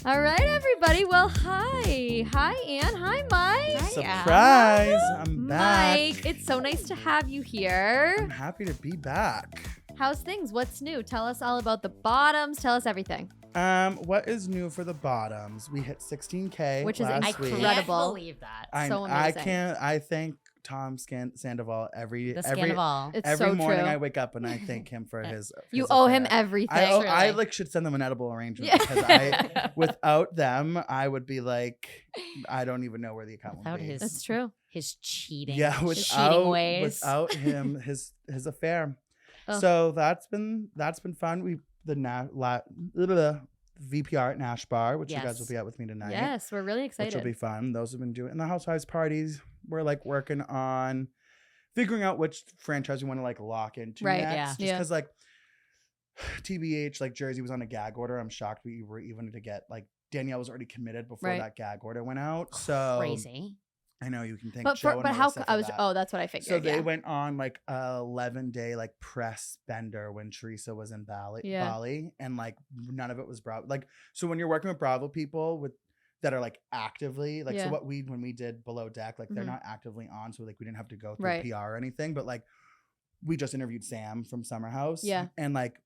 All right, everybody. Well, hi. Hi, Anne. Hi, Mike. Surprise! I'm back. Mike, it's so nice to have you here. I'm happy to be back. How's things? What's new? Tell us all about the bottoms. Tell us everything. What is new for the bottoms? We hit 16K Which is last week. incredible. I can't believe that. So I amazing. can't. I thank Tom Sandoval every It's It's every so morning. true. I wake up and I thank him for his. You his owe him affair. everything. I like should send them an edible arrangement Yeah. because I without them I would be like I don't even know where the account would Without be. his- That's true. His cheating. Yeah, his cheating ways. without him, his affair. Oh. So that's been fun. We the VPR at Nash Bar, which you guys Yes. will be at with me tonight. Yes, we're really Which excited. will be fun. Those have been doing. And the Housewives parties, we're like working on figuring out which franchise we want to like lock into Right, next. yeah. Just Yeah. because like TBH, like Jersey was on a gag order. I'm shocked we were even to get like Danielle was already committed before Right. that gag order went out. So Crazy. I know you can thank but Joe for, and but how Melissa for I was that. oh that's what I figured. So they yeah. went on like a 11-day like press bender when Teresa was in Yeah. Bali, and like none of it was Bravo. Like so when you're working with Bravo people with that are like actively like Yeah. so what when we did Below Deck, like they're Mhm. not actively on, so like we didn't have to go through Right. PR or anything, but like we just interviewed Sam from Summer House. Yeah. And like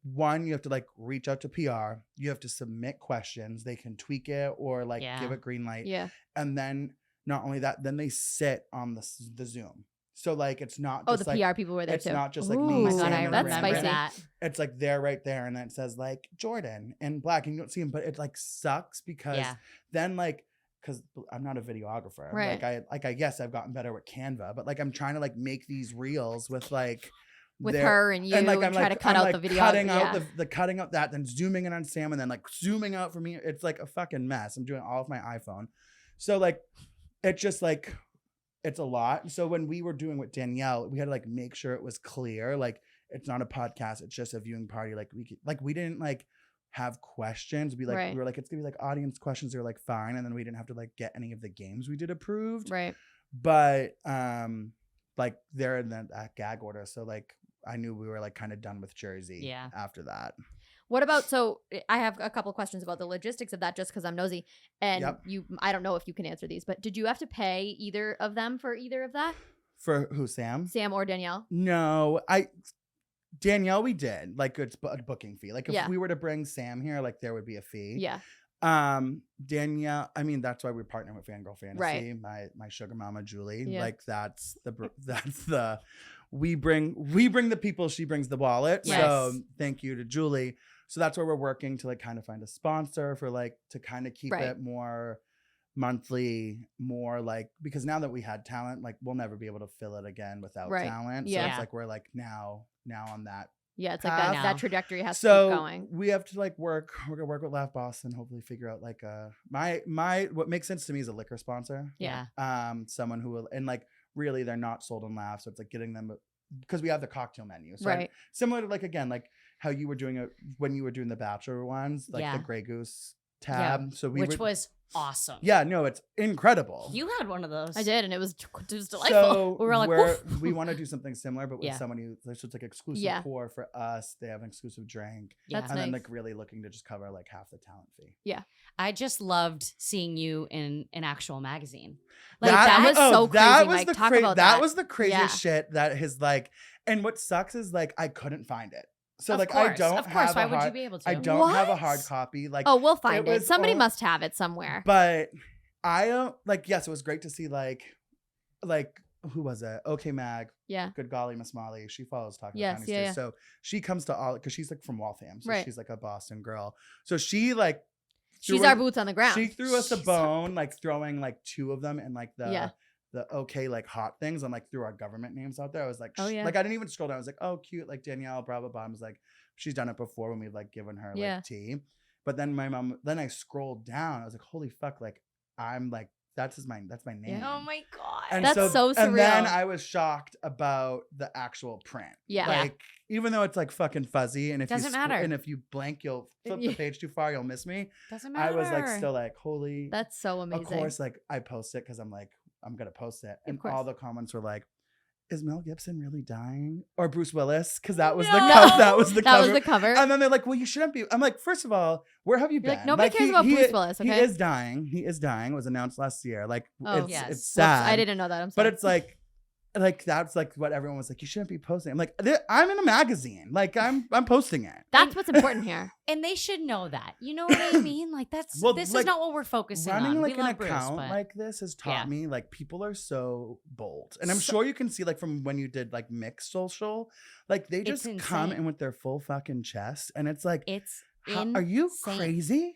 one, you have to like reach out to PR, you have to submit questions, they can tweak it or like Yeah. give it green light. Yeah. And then not only that, then they sit on the Zoom. So like it's not Oh, just the like PR people were there it's too. not just like Ooh, me, Oh my Sam, God, I and that's remember Brandon. spicy. that. It's like they're right there, and then it says like Jordan in black, and you don't see him, but it like sucks because Yeah. then like because I'm not a videographer, Right. I guess I've gotten better with Canva, but like I'm trying to like make these reels with like with their- her and you and I'm try to cut I'm out like the video. cutting yeah. out the cutting out that, then zooming in on Sam, and then like zooming out for me. It's like a fucking mess. I'm doing all of my iPhone, so like it's just like it's a lot. So when we were doing with Danielle, we had to like make sure it was clear. Like it's not a podcast; it's just a viewing party. We didn't like have questions. We Right. were like it's gonna be like audience questions. They're like fine, and then we didn't have to like get any of the games we did approved. Right. But like they're in that gag order, so like I knew we were like kind of done with Jersey. Yeah. After that. What about, so I have a couple questions about the logistics of that just because I'm nosy. And Yep. I don't know if you can answer these, but did you have to pay either of them for either of that? For who, Sam? Sam or Danielle? No, Danielle, we did like it's a booking fee. Like if Yeah. we were to bring Sam here, like there would be a fee. Yeah. Danielle, I mean that's why we're partnering with Fangirl Fantasy. Right. My sugar mama Julie. Yeah. Like that's the we bring the people, she brings the wallet. Yes. So thank you to Julie. So that's where we're working to like kind of find a sponsor for like to kind of keep Right. it more monthly, more like because now that we had talent, like we'll never be able to fill it again without Right. talent. So Yeah. it's like we're like now on that. Yeah. It's like Path. that trajectory has to So keep going. we have to like we're gonna work with Laugh Boss and hopefully figure out like my what makes sense to me is a liquor sponsor. Yeah. Someone who will, and like really they're not sold on Laugh, so it's like getting them because we have the cocktail menu. So Right. similar to like again like how you were doing it when you were doing the Bachelor ones, like Yeah. the Grey Goose tab. So we Which was awesome. yeah, no, it's incredible. You had one of those. I did, and it was delightful. So we were like, woof. we want to do something similar, but with Yeah. someone who so it's like exclusive Yeah. pour for us. They have an exclusive drink, Yeah. That's and then nice. like really looking to just cover like half the talent fee. I just loved seeing you in an actual magazine. Like, that was so crazy, Mike. The Talk about that. That was the craziest Yeah. shit that his like. And what sucks is like I couldn't find it. So Of like course, I don't Of course. have Why a would you hard, be able to? I don't have a What? hard copy. Like Oh, we'll find it. was Somebody all- must have it somewhere. but I don't like. Yes, it was great to see like who was it? Okay, Mag. Yeah. Good golly, Miss Molly. She follows Talking Yes, County yeah, too. yeah. So she comes to all because she's like from Waltham. So Right. she's like a Boston girl. So she like She's threw our us- boots on the ground. She threw us a She's bone, like throwing like two of them in like the Yeah. okay like hot things and like threw our government names out there. I was like, Oh, yeah. like I didn't even scroll down. I was like, oh cute, like Danielle, blah blah blah. I was like, she's done it before when we've like given her Yeah. like tea. But then then I scrolled down. I was like, holy fuck, like I'm like that's my name. Yeah. Oh my god. And That's so And then surreal. I was shocked about the actual print. Yeah. Like even though it's like fucking fuzzy, and if Doesn't you matter. and if you blank, you'll flip the Yeah. page too far, you'll miss me. Doesn't matter. I was like still like holy. That's so amazing. Of course, like I post it because I'm like I'm gonna post it, and course. all the comments were like, is Mel Gibson really dying? Or Bruce Willis? Because that was No. that was the That cover. was the cover. And then they're like, well, you shouldn't be. I'm like, first of all, where have you You're been? like, nobody cares about Bruce Willis, He okay? is dying. He is dying. It was announced last year. Like, Oh, it's, yes. it's Whoops, sad. I didn't know that. I'm But sorry. it's like that's like what everyone was like, you shouldn't be posting. I'm like, I'm in a magazine. Like, I'm posting it. That's what's important here. And they should know that. You know what I mean? Like this Well, is like, not what we're focusing on. Running like We an love Bruce, account but like this has taught Yeah. me like people are so bold, and I'm So- sure you can see like from when you did like mixed social, like they It's just come insane. in with their full fucking chest, and it's like, it's are you insane. crazy?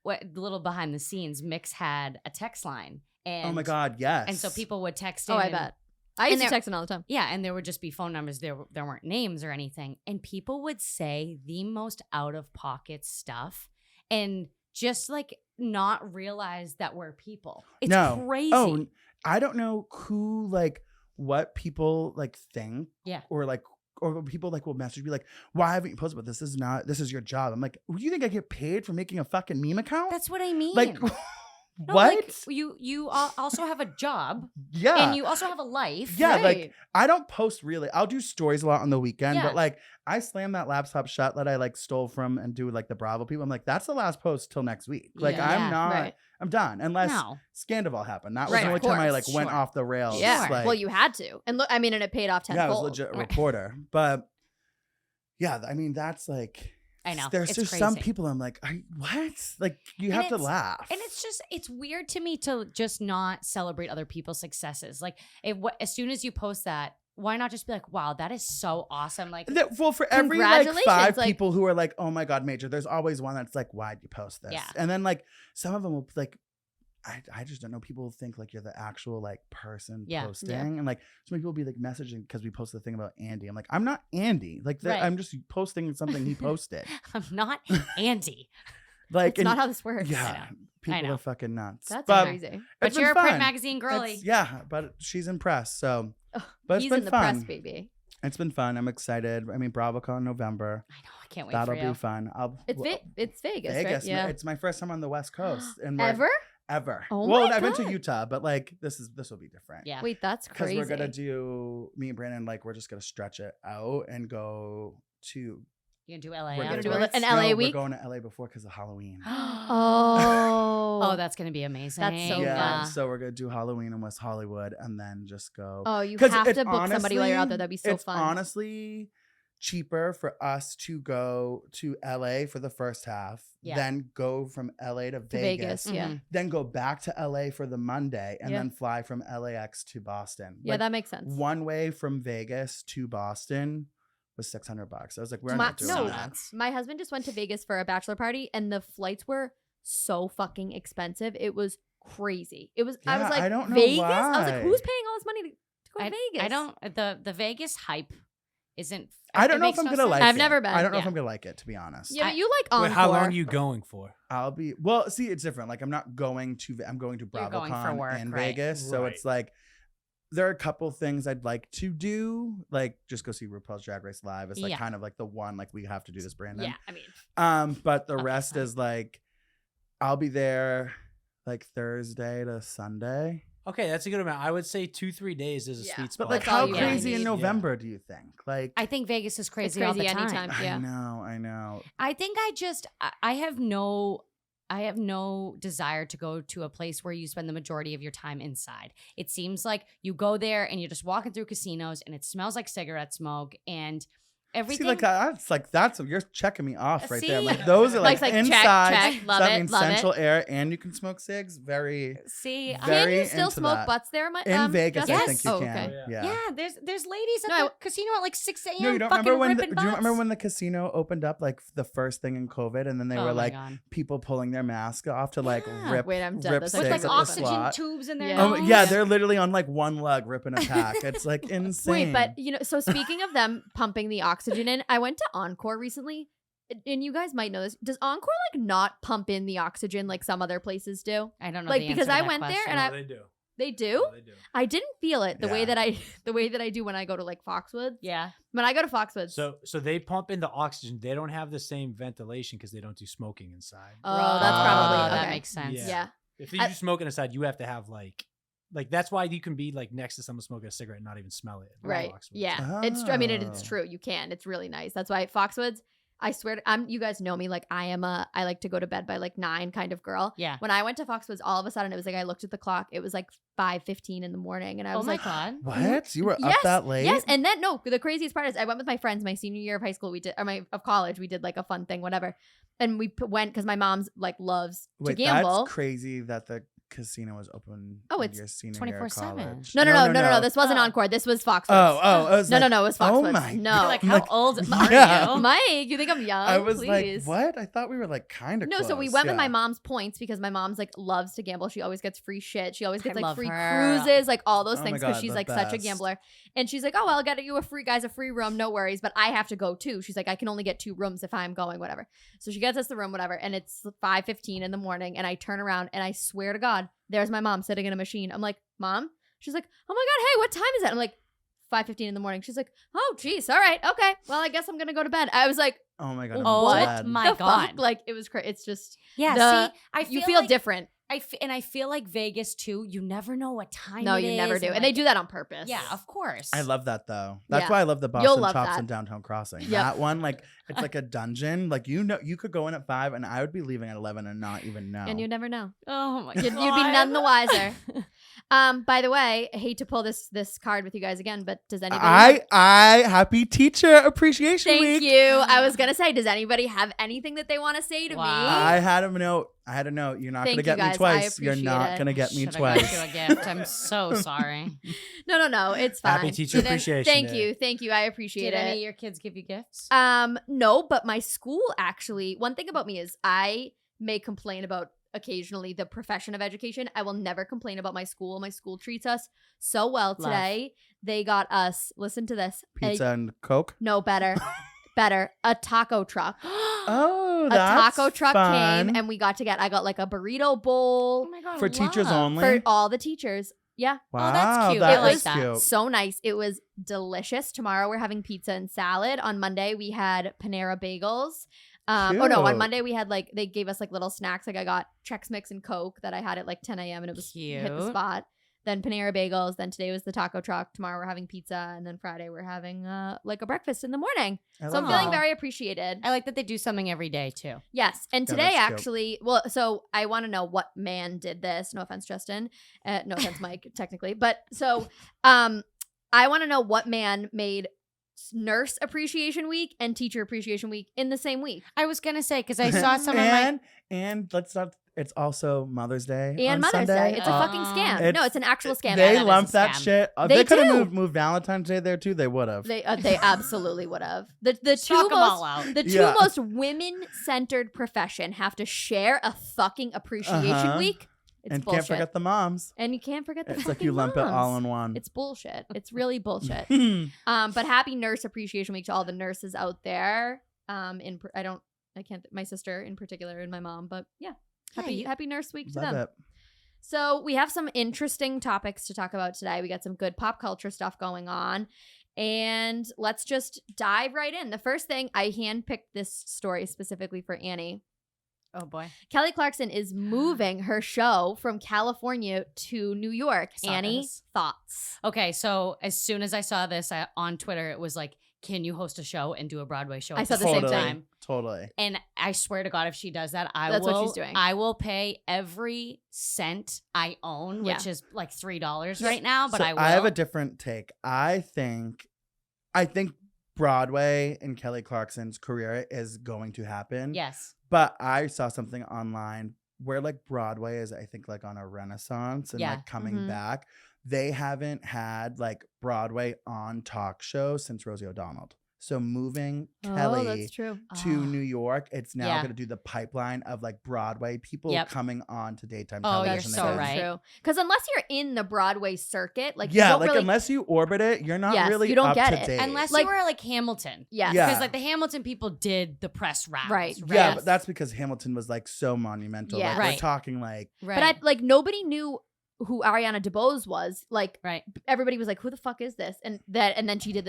What little behind the scenes, Mix had a text line, and Oh my god, yes. and so people would text in. Oh, I and- bet. I and used to there- text him all the time. Yeah, and there would just be phone numbers. There weren't names or anything, and people would say the most out of pocket stuff, and just like not realize that we're people. It's No. crazy. Oh, I don't know who like what people like think. Yeah. Or people like will message me like, why haven't you posted about this? This is your job. I'm like, do you think I get paid for making a fucking meme account? That's what I mean. like No, what? like, you also have a job, Yeah. and you also have a life. Yeah, like Right. I don't post really. I'll do stories a lot on the weekend, Yeah. but like I slam that laptop shut that I like stole from and do like the Bravo people. I'm like, that's the last post till next week. Like Yeah. I'm Yeah. not. Right. I'm done unless No. Scandival happened. That was Right, the only of time I course. like went Sure. off the rails. Yeah. Sure. Like, Well, you had to. And look, I mean, and it paid off yeah, I was tenfold. legit a Right. reporter, but yeah, I mean that's like. I know. There's It's just some crazy. people I'm like, what? Like you And have to it's- laugh. And it's weird to me to just not celebrate other people's successes. Like as soon as you post that, why not just be like, wow, that is so awesome. Like Well, for every like Congratulations, 5 like- people who are like, "Oh my god, Major," there's always one that's like, "Why'd you post this?" Yeah. And then like some of them will like, I just don't know. People think like you're the actual like person Yeah. posting, Yeah. and like so many people will be like messaging because we posted the thing about Andy. I'm like, I'm not Andy. Like Right. I'm just posting something he posted. I'm not Andy. Like It's not how this works. yeah, people know. are fucking nuts. That's but crazy. But it's been you're a print fun. magazine girly. Yeah, but she's impressed. So, Ugh, but it's He's been in the fun. press, baby. It's been fun. I'm excited. I mean, BravoCon in November. I know. I can't wait That'll for you. be fun. It's Vegas, Vegas. right? Yeah. It's my first time on the West Coast. And we're- Ever? Ever. Oh well, my I've been to God. Utah, but like this will be different. Yeah. Wait, that's Because crazy. we're gonna do me and Brandon, like we're just gonna stretch it out and go to You gonna do LA? we're gonna do afterwards? an LA no, week? We're going to LA before because of Halloween. Oh. Oh, that's gonna be amazing. That's so yeah. fun. So we're gonna do Halloween in West Hollywood and then just go. Oh, you 'Cause have it's to book somebody while you're out there. That'd be so it's fun. honestly cheaper for us to go to LA for the first half, Yeah. then go from LA to to Vegas. Yeah. Mhm. then go back to LA for the Monday, and Yeah. then fly from LAX to Boston. Yeah, Like, that makes sense. one way from Vegas to Boston was $600. I was like, we're My- not doing no. that. My husband just went to Vegas for a bachelor party, and the flights were so fucking expensive. It was crazy. I was Yeah, like, I don't know Vegas? I was like, why. who's paying all this money to go to Vegas? I don't. The Vegas hype isn't. I don't it know makes if I'm no gonna sense. like I've it. never been. I don't know if Yeah. I'm gonna like it, to be honest. Yeah, but you like Encore. Wait, how long are you going for? I'll be well. See, it's different. Like I'm not going to. I'm going to You're going for BravoCon work, in right. Vegas, so Right. it's like there are a couple things I'd like to do, like just go see RuPaul's Drag Race live. It's like Yeah. kind of like the one like we have to do this, Brandon. Yeah, I mean, But the Okay, rest fine. is like I'll be there like Thursday to Sunday. Okay, that's a good amount. I would say 2-3 days is a Yeah. sweet But spot. like, That's all how you crazy really in need. November do you think? Like, I think Vegas is crazy, crazy all the time. anytime. Yeah. I know. I think I have no desire to go to a place where you spend the majority of your time inside. It seems like you go there and you're just walking through casinos and it smells like cigarette smoke and everything. See, that's you're checking me off right there. See? Like those are like Mike's like, check, inside. check, love that it, means love it. central air, and you can smoke cigs. Very See, Very Can you still into smoke that. butts there? in Vegas, Jessica? I think you Oh, can. okay. Oh, Yeah. yeah, there's ladies at No, the casino at like 6 a.m. No, you don't fucking remember when? ripping Do you remember butts? when the casino opened up, like the first thing in COVID, and then they Oh were my like God. people pulling their mask off to like Yeah. rip, Wait, I'm dead. rip That's cigs with actually like at the so oxygen slot. tubes in their Yeah. Oh nose. yeah, they're literally on like one leg ripping a pack. It's like insane. Wait, but so speaking of them pumping the oxygen in, I went to Encore recently, and you guys might know this. Does Encore like not pump in the oxygen like some other places do? I don't know. Like, the because answer to I that went there question. and No, they do. They do. No, they do. I didn't feel it the way Yeah. that I do when I go to like Foxwoods. Yeah. When I go to Foxwoods. So they pump in the oxygen. They don't have the same ventilation because they don't do smoking inside. Oh, that's probably that okay. makes sense. Yeah. Yeah. If you I- do smoking inside, you have to have like Like that's why you can be like next to someone smoking a cigarette and not even smell it. Like Right. Foxwoods. Yeah. It's I mean it's Oh. true. You can. It's really nice. That's why Foxwoods, I swear you guys know me, like I like to go to bed by like 9 kind of girl. Yeah. When I went to Foxwoods, all of a sudden it was like I looked at the clock. It was like 5:15 in the morning and I Oh was my like, God. What? You were yes, up that late? Yes, and then no, the craziest part is I went with my friends my senior year of high school. We did of college. We did like a fun thing, whatever. And we went because my mom's like loves Wait, to gamble. that's crazy that the casino was open. Oh, in it's your senior year of 24/7. college. No. This wasn't Oh. Encore. This was Foxwoods. Oh, I was No, like, it was Foxwoods. Oh my No. God. Like, I'm how like, old yeah. are you? Mike, you think I'm young? I was Please. like, what? I thought we were like kind of No, close. so we went with Yeah. my mom's points because my mom's like loves to gamble. She always gets free shit. She always gets I like love free her. cruises, like all those Oh my things because God, she's the like such a best. gambler. And she's like, oh, well, I'll get you a free room, no worries. But I have to go too. She's like, I can only get 2 rooms if I'm going, whatever. So she gets us the room, whatever. And it's 5:15 in the morning. And I turn around and I swear to God, there's my mom sitting in a machine. I'm like, Mom? She's like, oh my God, hey, what time is it? I'm like, 5:15 in the morning. She's like, oh, geez, all right, okay. Well, I guess I'm gonna go to bed. I was like, Oh my God. I'm Oh glad. my the God. fuck? Like it was crazy. It's just Yeah. The- See, I feel you feel like, different. I feel like Vegas too. You never know what time. No, it you never is, do, and like- they do that on purpose. Yeah, of course. I love that though. That's Yeah. why I love the You'll Boston love Chops that. and Downtown Crossing. Yep. That one, like, it's like a dungeon. Like, you know, you could go in at 5 and I would be leaving at 11 and not even know. And you never know. Oh my You'd be God. none the wiser. By the way, I hate to pull this card with you guys again, but does anybody? Happy Teacher Appreciation Thank Week. you. I was gonna say, does anybody have anything that they want to say to Wow. I had a note. You're not Thank gonna get you me guys. I twice. You're appreciate not it. gonna get me Should've got twice. you a gift. I'm so sorry. me? No, it's fine. Happy Teacher Did I- Appreciation Thank Day. you. I appreciate Did any of it. your kids give you gifts? No, but my school actually. One thing about me is I may complain about occasionally the profession of education. I will never complain about my school. My school treats us so well. Love. Today, they got us. Listen to this. Pizza and Coke. No, better. A taco truck. Oh, A that's taco truck fun. came and I got like a burrito bowl Oh my God. For teachers love. only. for all the teachers. Yeah. Wow, Oh, that's cute. That I like is that. cute. So nice. It was delicious. Tomorrow we're having pizza and salad. On Monday we had Panera bagels. Oh no, on Cute. Monday we had like they gave us like little snacks. Like I got Chex Mix and Coke that I had at like 10 a.m. and it was hit the Cute. spot. Then Panera bagels. Then today was the taco truck. Tomorrow we're having pizza, and then Friday we're having like a breakfast in the morning. I So I'm love feeling that. very appreciated. I like that they do something every day too. Yes. And Yeah, today that's cute. actually, well, so I want to know what man did this. No offense, Justin. No offense, Mike, technically. But so I want to know what man made Nurse Appreciation Week and Teacher Appreciation Week in the same week. I was gonna say because I saw some of my. and let's not. It's also Mother's Day And on Mother's Sunday. Day. It's a fucking scam. it's- No, it's an actual scam. They that is a lump that scam. shit. If They they could do. have moved Valentine's Day there too, they would have. They absolutely would have. The two Stock 'em all most out. the two Yeah. most women centered profession have to share a fucking appreciation Uh-huh. week. It's and bullshit. can't forget the moms. And you can't forget the It's fucking like you lump it all moms. in one. It's bullshit. It's really bullshit. Hmm. But happy Nurse Appreciation Week to all the nurses out there. I can't. My sister in particular and my mom. But yeah, happy Nurse Week to Love them. it. So we have some interesting topics to talk about today. We got some good pop culture stuff going on. And let's just dive right in. The first thing, I handpicked this story specifically for Annie. Oh boy. Kelly Clarkson is moving her show from California to New York. I saw Annie, this. thoughts? Okay, so as soon as I saw this on Twitter, it was like, "Can you host a show and do a Broadway show?" I at saw the same Totally. thing. Totally. And I swear to God, if she does that, I That's will. what she's doing. I will pay every cent I own, which is like $3 right now. But So I will. I have a different take. I think Broadway and Kelly Clarkson's career is going to happen. Yes. But I saw something online where like Broadway is, I think, like on a renaissance and Yeah. like coming Mhm. back. They haven't had like Broadway on talk show since Rosie O'Donnell. So moving Oh, Kelly that's true. to Oh. New York, it's now Yeah. going to do the pipeline of like Broadway people Yep. coming on to daytime Oh, you're television. so again. right. True. Because unless you're in the Broadway circuit, like you Yeah, don't like really, unless you orbit it, you're not Yes, really you don't up get to it. date. Unless Like- you were like Hamilton. yes. Yeah. Because like the Hamilton people did the press rounds. Right. Yeah, Yes. but that's because Hamilton was like so monumental. Yeah. Like, Right. we're talking like Right. But I like nobody knew who Ariana DeBose was. Like right. everybody was like, "Who the fuck is this?" And then she did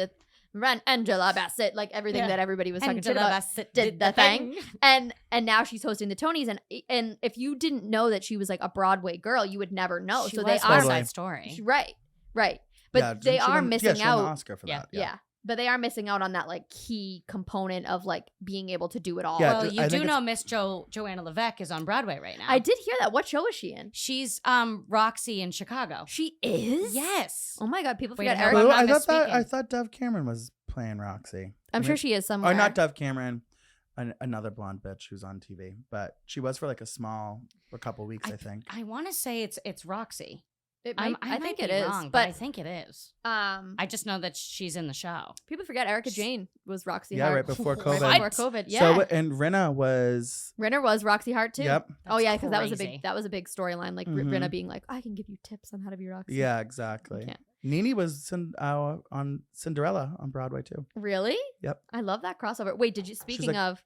Angela Bassett, like everything Yeah. that everybody was talking shit Angela about. Bassett did the thing. And now she's hosting the Tonys, and if you didn't know that she was like a Broadway girl, you would never know. She So was they are West Side Story. right. But they are missing she won the out. Oscar for Yeah. that. Yeah. But they are missing out on that like key component of like being able to do it all. Yeah, Well, just- you I do think know Miss Joanna Levesque is on Broadway right now. I did hear that. What show is she in? She's Roxy in Chicago. She is? Yes. Oh my God, people Wait, forget how Erica. about- Who? I'm not I misspeaking. thought Dove Cameron was playing Roxy. I'm sure she is somewhere. Or not Dove Cameron, another blonde bitch who's on TV. But she was for like a couple weeks, I think. I want to say it's Roxy. It I might, think it be is. wrong, but I think it is. I I just know that she's in the show. people forget Erica Jane was Roxy Yeah, Hart. right before What? COVID. Right before COVID. Yeah. So and Rinna was. Renner was Roxy Hart too. Yep. Oh yeah, because crazy. that was a big storyline. Like Mhm. Rinna being like, I can give you tips on how to be Roxy. Yeah, exactly. can't. Nene was on Cinderella on Broadway too. Really? Yep. I love that crossover. Wait, speaking like- of,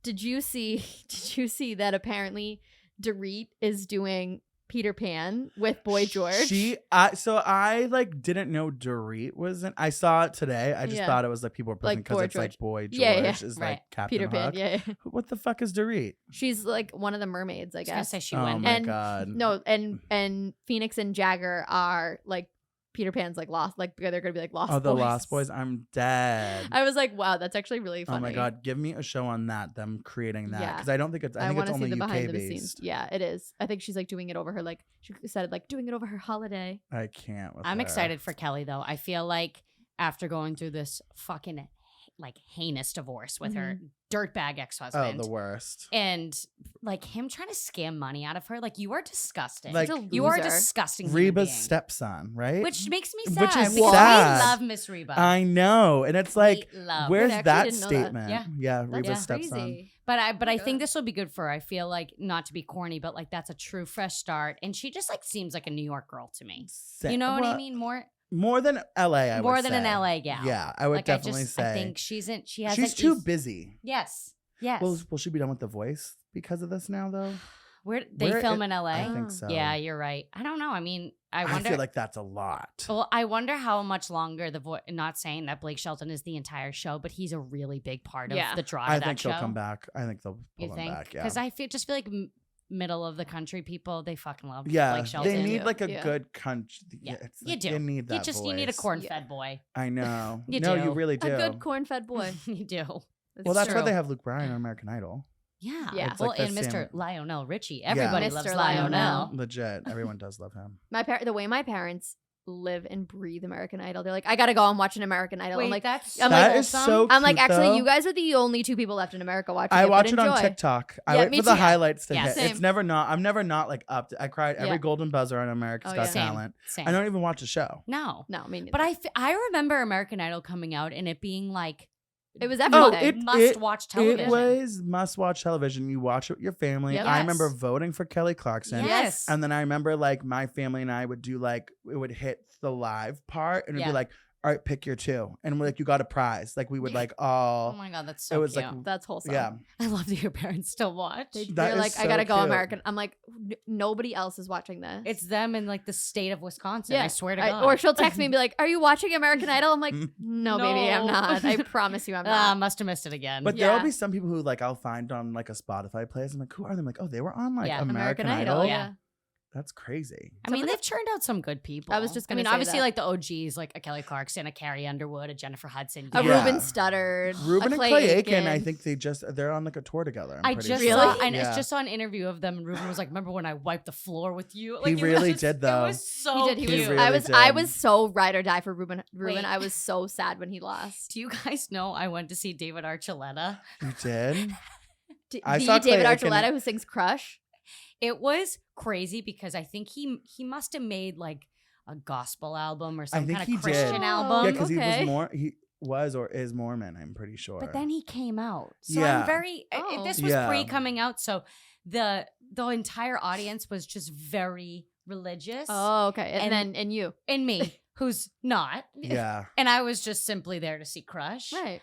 did you see that apparently Dorit is doing Peter Pan with Boy George? I like didn't know Dorit was in. I saw it today. I just Yeah. thought it was like people were posting Like because Boy it's like George. Boy George Yeah, yeah. is Right. like Captain Peter Pan, Hook. yeah. What the fuck is Dorit? She's like one of the mermaids, I I was gonna guess. say she Oh went. my And- god. No, and Phoenix and Jagger are like Peter Pan's like lost, like they're gonna be like lost. Oh, the boys. Lost Boys. I'm dead. I was like, wow, that's actually really funny. Oh my god, give me a show on that. Them creating that Yeah. because I don't think it's. I think want it's to see only the UK behind the scenes. based. Yeah, it is. I think she's like doing it over her like she said like doing it over her holiday. I can't. With I'm her. excited for Kelly though. I feel like after going through this fucking like heinous divorce with her dirtbag Oh, ex-husband the worst. and like him trying to scam money out of her, like you are disgusting. Like, Such a you are loser. disgusting. human Reba's being. stepson, right? Which makes me Which sad is because sad. we love Miss Reba. I know, and it's like, We love. where's actually that didn't know that. statement? Yeah. Yeah, That's Reba's Yeah. stepson. crazy. But I my think God. this will be good for her. I feel like not to be corny, but like that's a true fresh start. And she just like seems like a New York girl to me. You know what I Well, mean? More than LA, I More would than say. an LA gal. Yeah, I would like definitely say. I think she's in. She has. She's too busy. Yes. Yes. Will she be done with The Voice because of this now, though? Where they where film it- in LA? I think Oh. so. Yeah, you're right. I don't know. I mean, I wonder. feel like that's a lot. Well, I wonder how much longer the voice. Not saying that Blake Shelton is the entire show, but he's a really big part of Yeah. the draw. I of that think show. she'll come back. I think they'll pull You him think? back. Yeah. Because I just feel like middle of the country people, they fucking love Yeah, Blake Shelton. they need do. like a Yeah. good country. Yeah, it's you like, do. You need that. you need a voice. corn-fed boy. I know. You no, do. you really A do. good corn-fed boy. You do. Well, that's why true. they have Luke Bryan on American Idol. Yeah. Yeah. Well, like the and Mr. same- Lionel Richie. Yeah. Everybody Mr. loves Lionel. Lionel. Legit, everyone does love him. The way my parents live and breathe American Idol, they're like, I gotta go and watch an American Idol. I'm like, that's I'm That like, is so. I'm like, cute, actually, though. you guys are the only two people left in America watching I it. watch but it on enjoy. TikTok. I Yeah, wait me for the too. highlights to Yeah, hit. same. It's never not. I'm never not like up. I cried every Yeah. golden buzzer on America's Oh, Got yeah. Same. Talent. Same. I don't even watch the show. No. No, I mean, But I remember American Idol coming out and it being like it was Oh, everything. must watch television. It was must watch television. You watch it with your family. Yep. I remember Yes. voting for Kelly Clarkson. Yes. And then I remember like my family and I would do like it would hit the live part and it'd Yeah. be like, all right, pick your two. And we're like, you got a prize. Like we would like Oh all my god, that's so it was cute. like That's wholesome. yeah. I love that your parents still watch. They're That is like, I so gotta go cute. American. I'm like, nobody else is watching this. It's them in like the state of Wisconsin. I swear to God. Or she'll text me and be like, "Are you watching American Idol?" I'm like, "No, baby, I'm No. not. I promise you, I'm Ah, not." must have missed it again. But Yeah. there'll be some people who like I'll find on like a Spotify playlist. I'm like, who are they? I'm like, oh, they were on like Yeah. American, Idol. Yeah. That's crazy. I mean, they've churned out some good people. I was just I gonna mean, say obviously, that. like the OGs, like a Kelly Clarkson, a Carrie Underwood, a Jennifer Hudson. A Yeah. Ruben Studdard, Ruben a and Clay Aiken, I Aiken. think they're on like a tour together. I I'm pretty just sure. saw, Really? and Yeah. it's just saw an interview of them, and Ruben was like, "Remember when I wiped the floor with you?" Like, He it was really just- did, though. It was so He did. He cute. was. really I did. was so ride or die for Ruben. Wait. I was so sad when he lost. Do you guys know I went to see David Archuleta? You did? I The saw Clay David Aiken- Archuleta who sings "Crush." It was crazy because I think he must have made like a gospel album or some think kind he of did. Christian Oh, album. Yeah, because okay. he was or is Mormon, I'm pretty sure. But then he came out. So Yeah. I'm very Oh. this was Yeah. pre coming out, so the entire audience was just very religious. Oh, okay. And And- then you, And me, who's not. yeah. And I was just simply there to see Crush. right?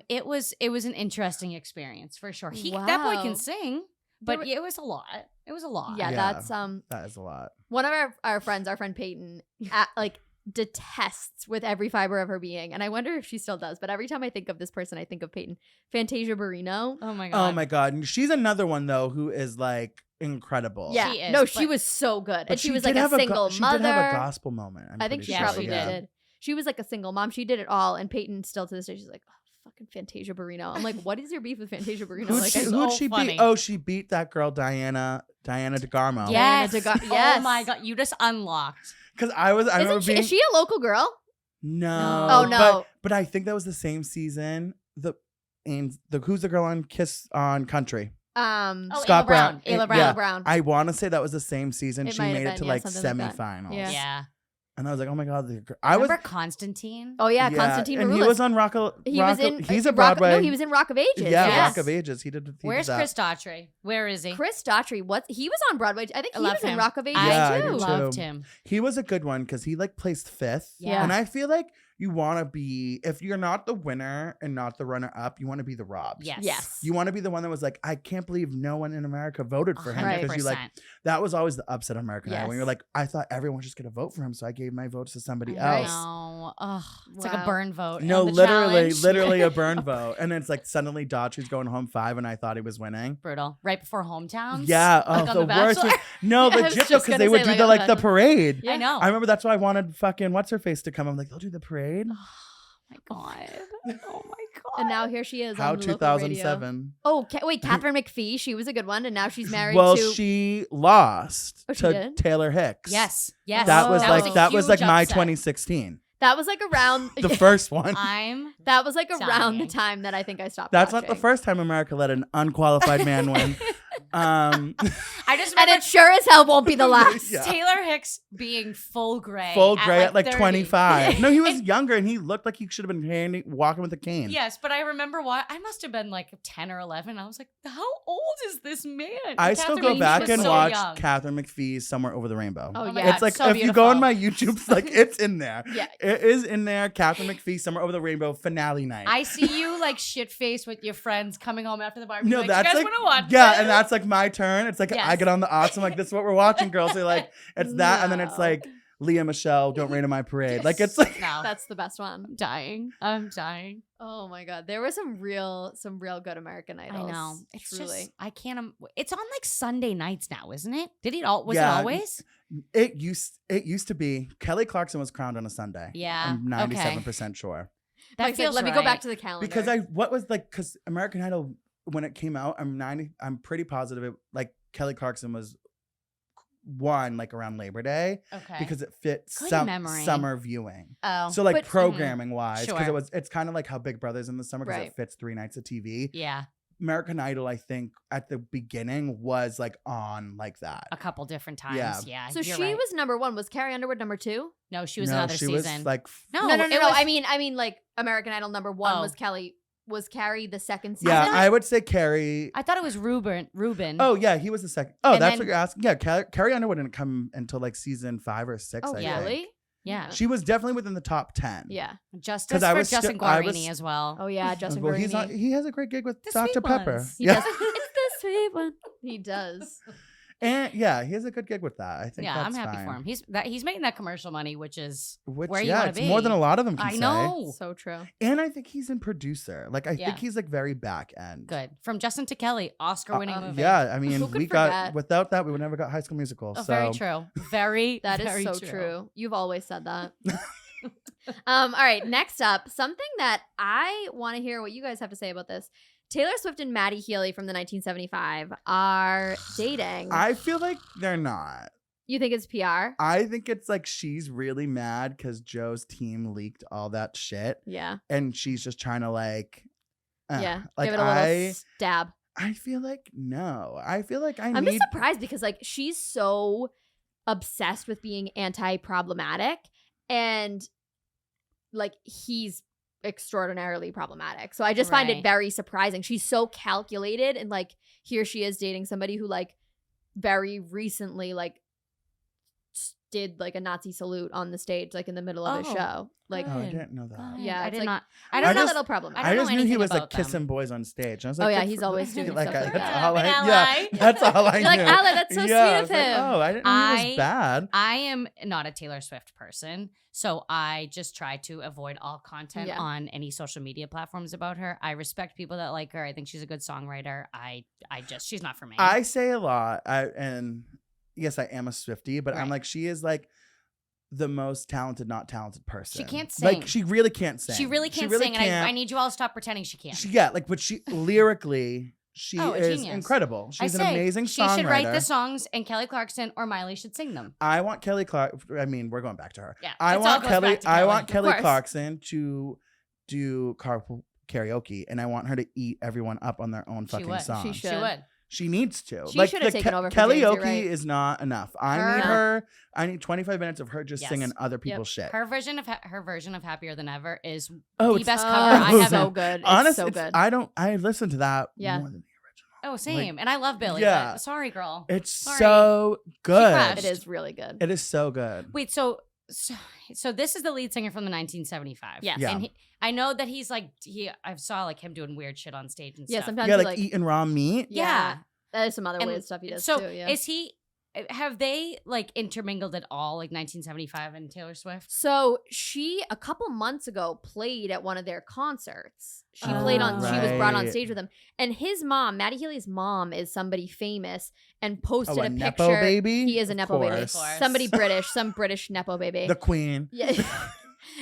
It was an interesting experience for sure. That boy Wow. can sing, but were- it was a lot. It was a lot. Yeah, Yeah. that's That is a lot. one of our friends, our friend Peyton, like detests with every fiber of her being, and I wonder if she still does. But every time I think of this person, I think of Peyton. Fantasia Barrino. Oh my god. Oh my god. And she's another one though who is like incredible. Yeah, She is, no, she but- was so good, But and she was did like a have single she mother. did have a gospel moment. I think she Yeah, probably she did. She was like a single mom. She did it all, and Peyton still to this day, she's like, oh, fucking Fantasia Barrino. I'm like, what is your beef with Fantasia Barrino? Who'd Like, she, so who'd she funny. beat? Oh, she beat that girl Diana DeGarmo. Yes. Diana DeGar- Oh yes. my god, you just unlocked. Because I remember Isn't she, being is she a local girl? no. Oh, no. But I think that was the same season. Who's the girl on Kiss on Country? Oh, Scott Ayla Brown. Brown. Ayla Brown. Yeah. Brown. I want to say that was the same season. It She might have made it been, to yeah, like something like that. semifinals. Yeah. Yeah. And I was like, oh my god, Remember Constantine? Oh yeah, Constantine and he Maroulis. was on he's a Broadway. No, he was in Rock of Ages. Yeah, Yes. Rock of Ages. He did Where's that. Chris Daughtry? Where is he? Chris Daughtry. What? He was on Broadway. I think I he love was in him. Rock of Ages Yeah, I I do too. too. loved him. He was a good one because he like placed fifth. Yeah. And I feel like you want to be, if you're not the winner and not the runner up, you want to be the robbed. Yes. Yes. You want to be the one that was like, I can't believe no one in America voted for him. Right. Because you like, that was always the upset of American Idol. When Yes. you're like, I thought everyone was just going to vote for him. So I gave my votes to somebody Right. else. No. Ugh. It's like Wow. a burn vote. No, on the literally, challenge. literally a burn vote. And it's like suddenly Daughtry's going home 5 and I thought he was winning. Brutal. Right before hometowns. Yeah. Like Oh, on the The worst. Bachelor? No, Yeah, I was legit just because gonna they would say, do like, the on The parade. I know. I remember that's why I wanted fucking what's her face to come. I'm like, they'll do the parade. my god. Oh my god. And now here she is. How on local radio. 2007. Oh, wait, Catherine McPhee. She was a good one, and now she's married Well, to. she lost Oh, she to did? Taylor Hicks. Yes. Yes. That was Oh. like a that was like huge my upset. 2016. That was like around. The first one. That was like around the dying. time that I think I stopped. That's not the watching. first time America let an unqualified man win. I just And remember it sure as hell won't be the last. Yeah. Taylor Hicks being full gray. Full gray at like 30. 25. No, he was And- younger and he looked like he should have been walking with a cane. Yes, but I remember why I must have been like 10 or 11. I was like, how old is this man? I And still Catherine go back was and so watch young. Catherine McPhee's Somewhere Over the Rainbow. Oh, my yeah. It's like so if you go on beautiful. my YouTube, it's like it's in there. Yeah. It is in there. Catherine McPhee, Somewhere Over the Rainbow finale night. I see you like shit faced with your friends coming home after the barbecue. No, like, that's you guys like want to watch yeah, this? and that's like my turn. It's like I Yes. get on the odds. I'm like, this is what we're watching, girls. They're like, it's that, and then it's No. like Leah Michelle, Don't Rain on My Parade. Like it's like no. That's the best one. I'm dying. I'm dying. Oh my god, there were some real good American Idols. I know. It's truly. just I can't. It's on like Sunday nights now, isn't it? Did it all? Was Yeah. it always? it used to be. Kelly Clarkson was crowned on a Sunday. Yeah. I'm 97% sure. That Mike's like, feels let me go right. back to the calendar. Because because American Idol when it came out, I'm pretty positive it like Kelly Clarkson was won like around Labor Day Okay. because it fit Good memory. summer viewing. oh. So like But- programming wise, because Sure. it's kind of like how Big Brother's in the summer because Right. it fits 3 nights of TV. yeah, American Idol, I think at the beginning was like on like that. a couple different times. Yeah. Yeah. so you're she right. was number one. Was Carrie Underwood number two? No, she was No, another she season. was like no, No. it was- I mean, like American Idol number one Oh. was Kelly. Was Carrie the second season? yeah, thought- I would say Carrie. I thought it was Ruben. Oh yeah, he was the second. Oh, And that's then- what you're asking. Yeah, Carrie Underwood didn't come until like season 5 or 6. Oh, I yeah. really? think. yeah, She was definitely within the top 10. Yeah. Justice 'Cause I for was Justin still- I was- Guarini as well. Oh yeah, Justin well, Guarini. he has a great gig with The Dr. Sweet Pepper. Ones. He Yeah, does. It's the sweet one. He does. and yeah, he has a good gig with that. I think. Yeah, that's I'm happy fine. for him. He's making that commercial money, which is Which, where you yeah, wanna it's more be. than a lot of them can I say. know. So true. And I think he's in producer. Like I Yeah. think he's like very back end. Good. From Justin to Kelly, Oscar-winning movie. Yeah, I mean, Who could we got forget? without that we would never got High School Musical. Oh, so very true. Very. That is very so true. You've always said that. All right, next up, something that I want to hear what you guys have to say about this. Taylor Swift and Maddie Healy from the 1975 are dating. I feel like they're not. You think it's PR? I think it's like she's really mad because Joe's team leaked all that shit, Yeah. and she's just trying to like, Yeah. like Give it a little stab. I feel like no. I feel like I'm need. just surprised because like she's so obsessed with being anti-problematic and like he's extraordinarily problematic. So I just find it Right. very surprising. She's so calculated and like here she is dating somebody who like very recently like did like a Nazi salute on the stage, like in the middle of his Oh, show. Like, Oh, I didn't know that. yeah, I it's did like- not. I I don't don't know. know. just- A little problem. I I don't just know knew he anything was like about them. kissing boys on stage. I was Oh, like, yeah, good he's for- always doing like, stuff like that's that. all In I, LA. yeah, that's all I You're like, knew. Ale, that's so Yeah, sweet I of was like, him. oh, I didn't know he was bad. I am not a Taylor Swift person, so I just try to avoid all content Yeah. on any social media platforms about her. I respect people that like her. I think she's a good songwriter. She's not for me. I say a lot, and yes, I am a Swiftie, but I'm Right. like, she is like the most talented, not talented person. can't Like, sing. she really can't sing. She really can't sing, and I need you all to stop pretending she can. But she lyrically, she Oh, a is genius. incredible. She's an I say, amazing she songwriter. should write the songs, and Kelly Clarkson or Miley should sing them. I want Kelly Clarkson. I mean, we're going back to her. Yeah, I it all want goes Kelly. back to I Kelly. want Of Kelly course. Clarkson to do carpool karaoke, and I want her to eat everyone up on their own She fucking would. songs. She She should. would. She needs to. She like should have the taken over for James, karaoke you're right. is not enough. I Her- need her. I need 25 minutes of her just Yes. singing other people's shit. Her version of Happier Than Ever is Oh, the it's- best Oh, cover I have. so good. It's Honest, so it's- good. I listen to that Yeah. more than Oh, same. And I love Billy. Yeah. But sorry, girl. it's Sorry. so good. crashed. It is really good. It is so good. Wait, so this is the lead singer from the 1975. Yes. Yeah. And I know that he's like I saw like him doing weird shit on stage and Yeah, stuff. sometimes Yeah, he, like eating raw meat. Yeah. There's some other And weird stuff he does so too. Yeah. is he? Have they like intermingled at all, like 1975 and Taylor Swift? So she a couple months ago played at one of their concerts. She played on. She was brought on Right. stage with him, and his mom, Maddie Healy's mom, is somebody famous and posted Oh, a a picture. nepo baby. He is a Of nepo baby. course. Of course. Somebody British, some British nepo baby. The queen. Yeah.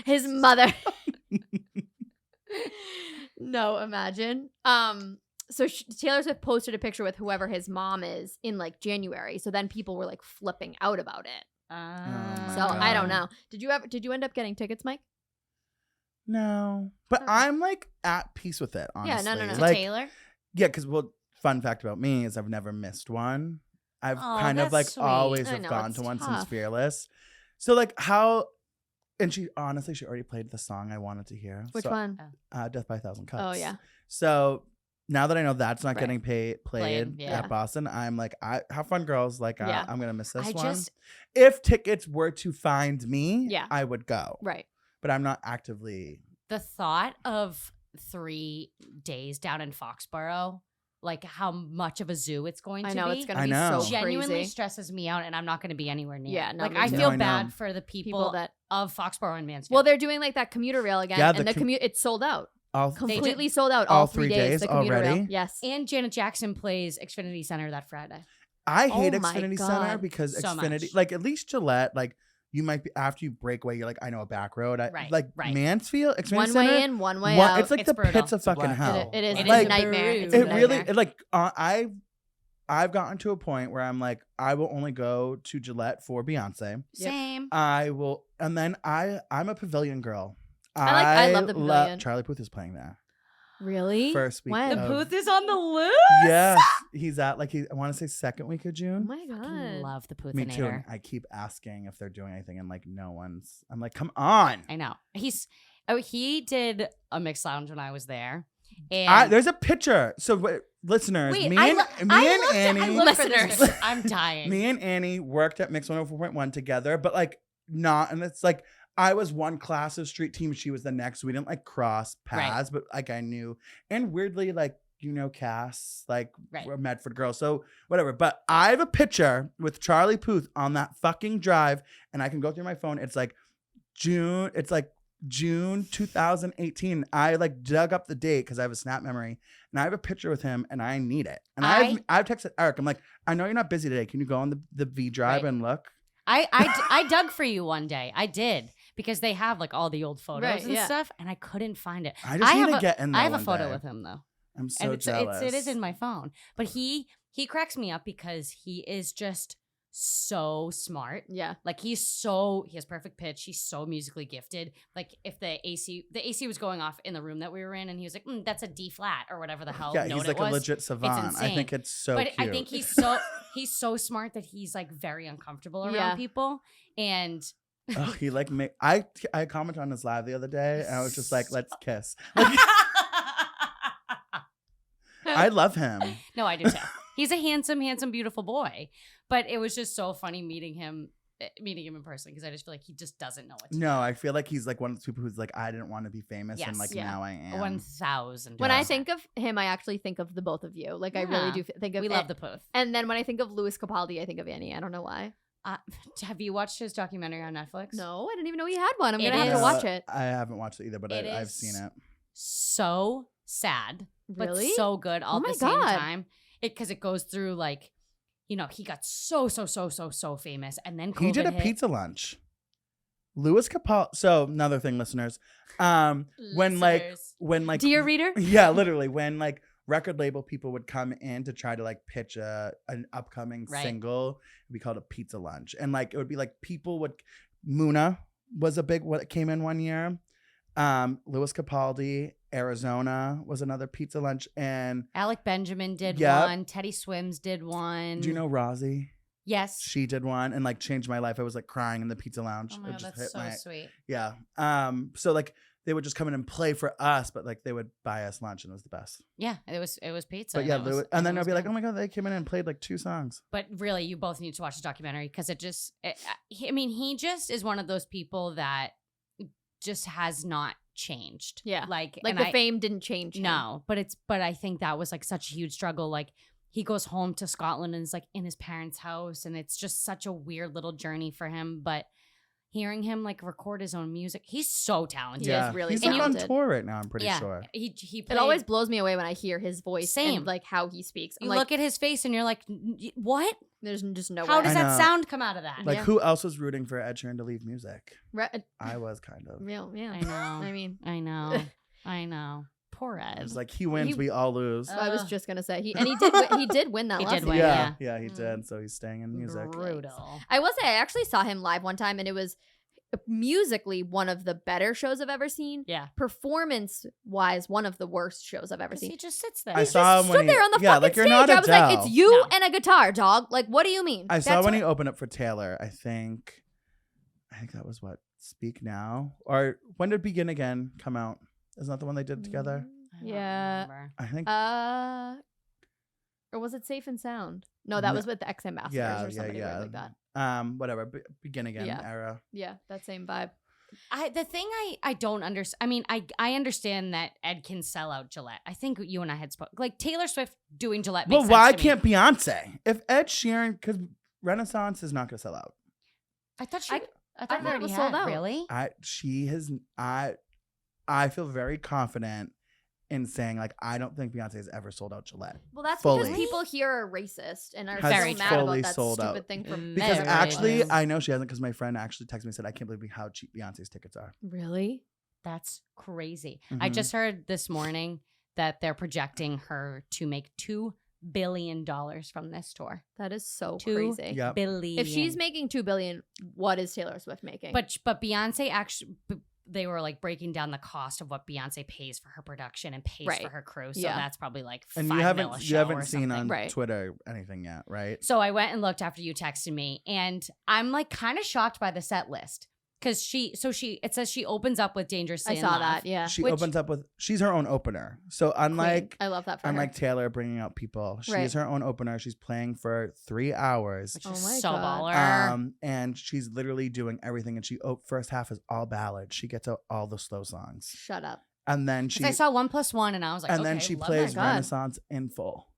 His mother. No, imagine. So Taylor Swift posted a picture with whoever his mom is in like January. So then people were like flipping out about it. my So I don't God. know. Did you end up getting tickets, Mike? No, but Okay. I'm like at peace with it. Yeah, Honestly, no. To Like, Taylor? yeah, because fun fact about me is I've never missed one. I've Oh, kind of that's like sweet. always I have know, gone it's to one since tough. Fearless. So like how, and she already played the song I wanted to hear. Which So, one? Death by a Thousand Cuts. Oh yeah. So now that I know that's not Right. getting played Played, yeah. at Boston, I'm like, have fun, girls. Like, Yeah. I'm gonna miss this I one. just If tickets were to find me, Yeah. I would go. Right. But I'm not actively. the thought of 3 days down in Foxborough, like how much of a zoo it's going to I know be. it's gonna I be know. so genuinely crazy. stresses me out, and I'm not going to be anywhere near. Yeah, no, like me I too. feel No, I know. bad for the people that. of Foxborough and Mansfield. Well, they're doing like that commuter rail again, Yeah, and the the com- commute it's sold out, All completely sold out all all 3 3 days. days The commuter rail. already? Yes. and Janet Jackson plays Xfinity Center that Friday. I hate Oh my Xfinity Center God. because So Xfinity, much. like at least Gillette, like you might be after you break away, you're like, I know a back road. Right, Like right. Mansfield, Xfinity One Center, way in, one way out. it's like It's the brutal. pits of It's a fucking black hell. hole. It is. It It's is a a nightmare. It's a It brutal. really nightmare. like I've gotten to a point where I'm like, I will only go to Gillette for Beyonce. Yep. Same. I will, and then I'm a pavilion girl. I love the pavilion. Charlie Puth is playing there Really? first week. When? The of- Puth is on the list. Yes, he's at like I want to say second week of Oh June. my I god. love the Me too. Puthinator. And I keep asking if they're doing anything, and like no one's. I'm like, come on. I know. He did a mixed lounge when I was there. And There's a picture. So listeners, Wait, me I and looked Annie, I looked for this Listeners. picture. I'm dying. me and Annie worked at Mix 104.1 together, but like not, and it's like I was one class of street team, she was the next. We didn't like cross paths, but like I knew. And weirdly, like Cass, like Right. we're Medford girls, so whatever. But I have a picture with Charlie Puth on that fucking drive, and I can go through my phone. It's like June 2018. I like dug up the date because I have a snap memory, and I have a picture with him, and I need it. And I've texted Eric. I'm like, I know you're not busy today. Can you go on the V drive Right. and look? I dug for you one day. I did because they have like all the old photos Right, and yeah. stuff, and I couldn't find it. I just I need have to a- get in there. I have a one photo day. with him though, I'm so and it jealous. is in my phone. But he cracks me up because he is just so smart. Yeah. Like he has perfect pitch. He's so musically gifted. Like if the AC was going off in the room that we were in, and he was like, that's a D flat or whatever the hell. Yeah, note he's like it was. a legit savant. I insane. think it's so But cute. I think he's so smart that he's like very uncomfortable around Yeah. people. And Ugh, he like I commented on his live the other day, and I was just like, let's kiss. I love him. No, I do too. He's a handsome, beautiful boy. But it was just so funny meeting him meeting him in person because I just feel like he just doesn't know what to No, I feel like he's like one of those people who's like, I didn't want to be famous, and Yes. like Yeah. now I do. am. 1,000. When I think of him, I actually think of the both of you. Like I really Yeah. do think of we love the both. And then when I think of Louis Capaldi, I think of Annie. I don't know why. Have you watched his documentary on Netflix? No, I didn't even know he had one. I'm It gonna have to is- watch it. I haven't watched it either, but It I've is seen it. So sad, Really? but so good all Oh at my the same God. time. Because it goes through like, you know, he got so famous, and then He did a COVID hit. pizza lunch. Louis Capaldi. So another thing, listeners. When like Dear reader, yeah, literally when like record label people would come in to try to like pitch an upcoming Right. single, it'd be called a pizza lunch, and like it would be like people would. Muna was a big what came in one year. Louis Capaldi, Arizona was another pizza lunch, and Alec Benjamin did Yep. one. Teddy Swims did one. do you know Rosie? Yes. She did one and like changed my life. I was like crying in the pizza lounge. Oh my It God, just that's hit so my- sweet. Yeah. So like they would just come in and play for us, but like they would buy us lunch, and it was the best. Yeah, it was pizza. But yeah, it was- and then it I'll was be like, good. oh my God, they came in and played like 2 songs. But really, you both need to watch the documentary because I mean, he just is one of those people that just has not changed. Yeah. Like like and the fame didn't change him. No, but I think that was like such a huge struggle. Like he goes home to Scotland and is like in his parents' house, and it's just such a weird little journey for him. But hearing him like record his own music, he's so talented. He is really he's like on talented. tour right now. I'm pretty yeah, sure. he It played, always blows me away when I hear his voice Same. and like how he speaks. I'm you like, look at his face and you're like, what? there's just no How way. does I that know. sound come out of that? Like Yeah. who else was rooting for Ed Sheeran to leave music? Re- I was kind of. real, yeah. I know. I mean, I know. I know. Poor I Ed. was like, he wins, He- we all lose. I was Ugh. just gonna say he did win that He last did year. win, yeah, yeah. he Mm. did. So he's staying in music. Brutal. I will say I actually saw him live one time, and it was musically one of the better shows I've ever seen. Yeah. Performance wise, one of the worst shows I've ever Because he seen. just sits there. I He saw just him when stood there on the yeah, fucking like you're stage. not I was like, Adele. "It's you No. and a guitar, dog." Like, what do you mean? I saw That's when what- he opened up for Taylor. I think that was what Speak Now, or when did Begin Again come out? Isn't that the one they did together? I don't Yeah. remember. I think. Or was it Safe and Sound? No, that No. was with the X Ambassadors Yeah, or somebody yeah, weird like that. Whatever. Begin Again Yeah. era. Yeah, that same vibe. The thing I don't understand. I mean, I understand that Ed can sell out Gillette. I think you and I had spoke like Taylor Swift doing Gillette. Well, Makes why sense to me. can't Beyonce? If Ed Sheeran, because Renaissance is not going to sell out. I thought she? I I thought thought it it already was had. sold out. Really? She has. I feel very confident in saying like I don't think Beyonce has ever sold out Gillette. Well, that's Fully. because people here are racist and are Has so Very mad fully about that sold stupid out. thing from Because Very actually, is. I know she hasn't. Because my friend actually texted me and said, "I can't believe how cheap Beyonce's tickets are." Really? That's crazy. I Mhm. just heard this morning that they're projecting her to make $2 billion from this tour. That is so $2 crazy. Yep. billion. If she's making $2 billion, what is Taylor Swift making? But Beyonce actually, they were like breaking down the cost of what Beyonce pays for her production and pays Right. for her crew. So Yeah. that's probably like And $5 you million haven't seen on Right. Twitter anything yet, right? So I went and looked after you texted me, and I'm like kind of shocked by the set list because it says she opens up with Dangerously I in saw Love. that. Yeah. She Which- opens up with she's her own opener. So unlike I love that for unlike her. Taylor bringing out people, she's Right. her own opener. She's playing for 3 hours. Which Oh is my so God. baller. And she's literally doing everything. And first half is all ballads. She gets out all the slow songs, Shut up. and then 'Cause she I saw 1+1 and I was like, and okay, then she love plays that. God. Renaissance in full.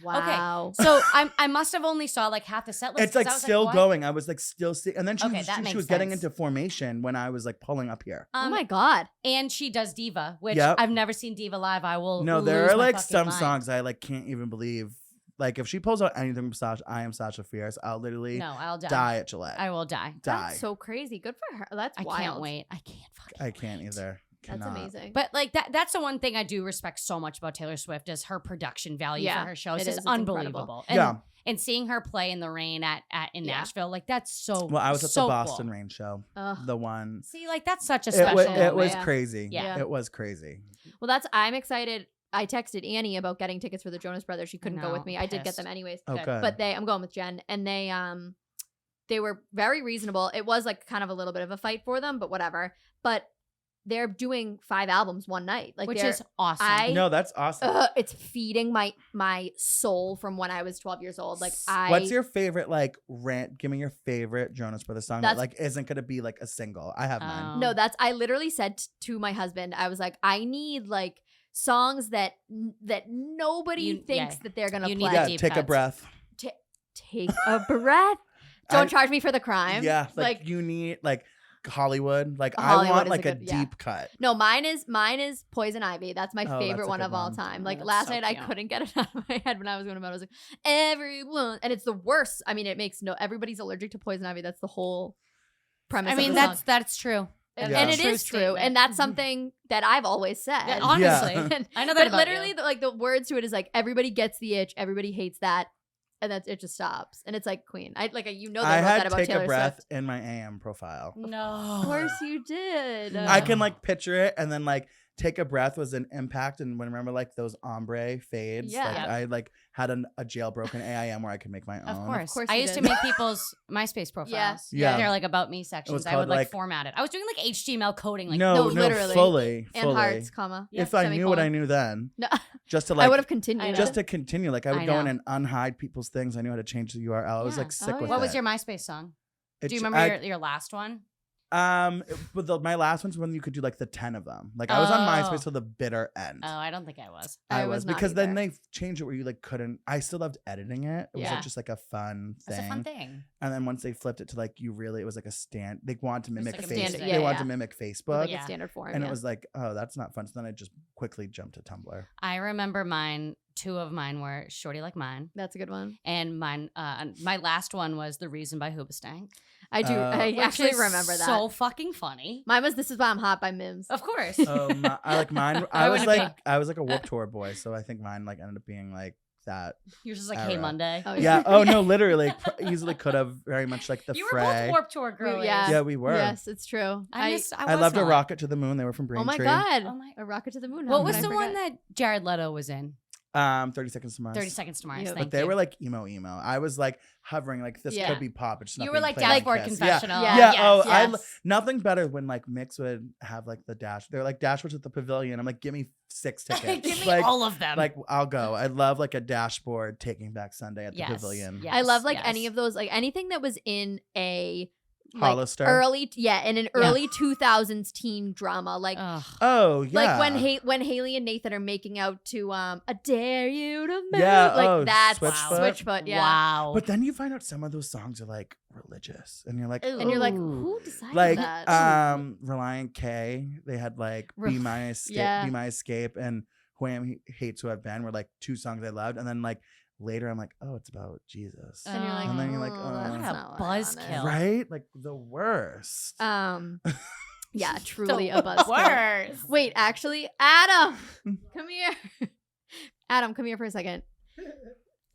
Wow. So I must have only saw like half the set list. It's like 'cause I was still what? going. I was like still see, and then she Okay, was, that she makes was getting sense. into formation when I was like pulling up here. Oh my God. And she does Diva, which Yep. I've never seen Diva live. I will. No, there lose are my like fucking some mind. songs I like can't even believe. Like if she pulls out anything from Sasha, I Am Sasha Fierce, I'll literally No, I'll die. die at Gillette. I will die. die. That's so crazy. Good for her. That's I wild. can't wait. I can't fucking. I can't wait. either. That's Cannot. amazing. But like that's the one thing I do respect so much about Taylor Swift is her production value Yeah, for her shows it is is. It's incredible. unbelievable. And, Yeah. and seeing her play in the rain in Yeah. Nashville, like that's so. Well, I was at so the Boston cool. Rain show. Ugh. The one. See, like that's such a It, special. wa- moment. it was Yeah. crazy. Yeah. It was crazy. Well, I'm excited. I texted Annie about getting tickets for the Jonas Brothers. She couldn't go know, with me. I did get pissed. them anyways. Oh, Good. good. But I'm going with Jen, and they were very reasonable. It was like kind of a little bit of a fight for them, but whatever. But they're doing 5 albums one night. Like Which they're- is awesome. No, that's awesome. it's feeding my soul from when I was 12 years old. Like What's your favorite like rant? Give me your favorite Jonas Brothers song that That's- like isn't gonna be like a single. I have mine. No, I literally said to my husband, I was like, I need like songs that nobody thinks that they're gonna You play. need Yeah, deep take a cuts. breath. Take a breath. Don't charge me for the crime. Yeah, like you need like Hollywood. Like I Hollywood want is a like a good- yeah. deep cut. No, mine is Poison Ivy. That's my Oh, favorite that's a one good of all one. time. Oh, Like that's last so night I cute. couldn't get it out of my head when I was going to bed. I was like, everyone, and it's the worst. I mean, it makes everybody's allergic to Poison Ivy. That's the whole premise. I mean, of the song. that's true. And, Yeah. and it True is true, statement. and that's something that I've always said. Yeah, honestly, And- I know that but about literally, you. like the words to it is like everybody gets the itch, everybody hates that, and that's it. Just stops, and it's like Queen. I like you know they I wrote that had about Take Taylor a Breath Swift. in my AM profile. No, Of course you did. I can like picture it, and then like Take a Breath was an impact, and when remember like those ombre fades. Yeah. Like Yep. I like had a jailbroken AIM where I could make my own. Of course. course I you used to did. make people's MySpace profiles. Yeah. They're like about me sections. I called, would like like- format it. I was doing like HTML coding. Like no, No, literally. fully. and hearts, comma. Yeah, If I knew what I semicolon. knew then, No, just to I like would have continued. I know. just to continue, like I would I go in know. and unhide people's things. I knew how to change the URL. I was Yeah. like sick Oh, with yeah. what was it. your MySpace song? Do you It's- remember I- your last one? But my last one's when you could do like the 10 of them. Like I was on Oh. MySpace till the bitter end. Oh, I don't think I was. I I was was not because then either. they changed it where you like couldn't. I still loved editing it. It was Yeah. like just like a fun thing. That's a fun thing. And then once they flipped it to like you really, it was like a stand. They wanted to mimic like a Facebook. standard- They yeah, wanted yeah. to mimic With, Facebook, like Yeah. a standard form. and yeah. it was like, oh, that's not fun. So then I just quickly jumped to Tumblr. I remember mine. 2 of mine were Shorty Like Mine. That's a good one. And mine, my last one was The Reason by Hoobastank. I do. I Which actually is remember that. So fucking funny. Mine was "This Is Why I'm Hot" by Mims. Of course. I like mine. I I was wouldn't like I was like a Warped Tour boy, so I think mine like ended up being like that. You're just like, hey, era. Monday. Oh, Yeah. Oh no, literally, easily could have very much like the You were fray. both Warped Tour girls. yeah. Yeah, we were. Yes, it's true. I I was loved a not. rocket to the moon. They were from Oh my Braintree. god. Oh my- A rocket to the moon. What How was could I the one forget? that Jared Leto was in? 30 Seconds to Mars. 30 Seconds to Mars. Yeah. Thank But they you. were like emo. I was like hovering like this Yeah. could be pop. It's just not You were being like played on Dashboard Kiss. Confessional. Yeah. Yeah. Yes, Oh, yes. nothing better when like Mix would have like the dash. They're like dashboards at the pavilion. I'm like, give me 6 tickets. Give me like, all of them. like I'll go. I love like a dashboard Taking Back Sunday at the Yes, pavilion. yes. I love like yes. any of those, like anything that was in a like, Hollister. in an early 2000s teen drama, like Ugh. Oh yeah. like when Haley and Nathan are making out to "I Dare You to Move," Yeah, like oh, that's Switchfoot. Switchfoot, yeah. Wow. But then you find out some of those songs are like religious, and you're like, And you're like, Ooh. who decided like that? Reliant K. They had like Re- Be My Escape, Yeah. Be My Escape, and Who I Am Hates Who I've Been were like 2 songs I loved, and then like later I'm like, oh, it's about Jesus, And you're like, And then you're like, "Oh, oh. that's What a not what I buzzkill. wanted." right? Like the worst. Yeah, truly a buzzkill. Worst. Wait, actually, Adam, come here. Adam, come here for a second.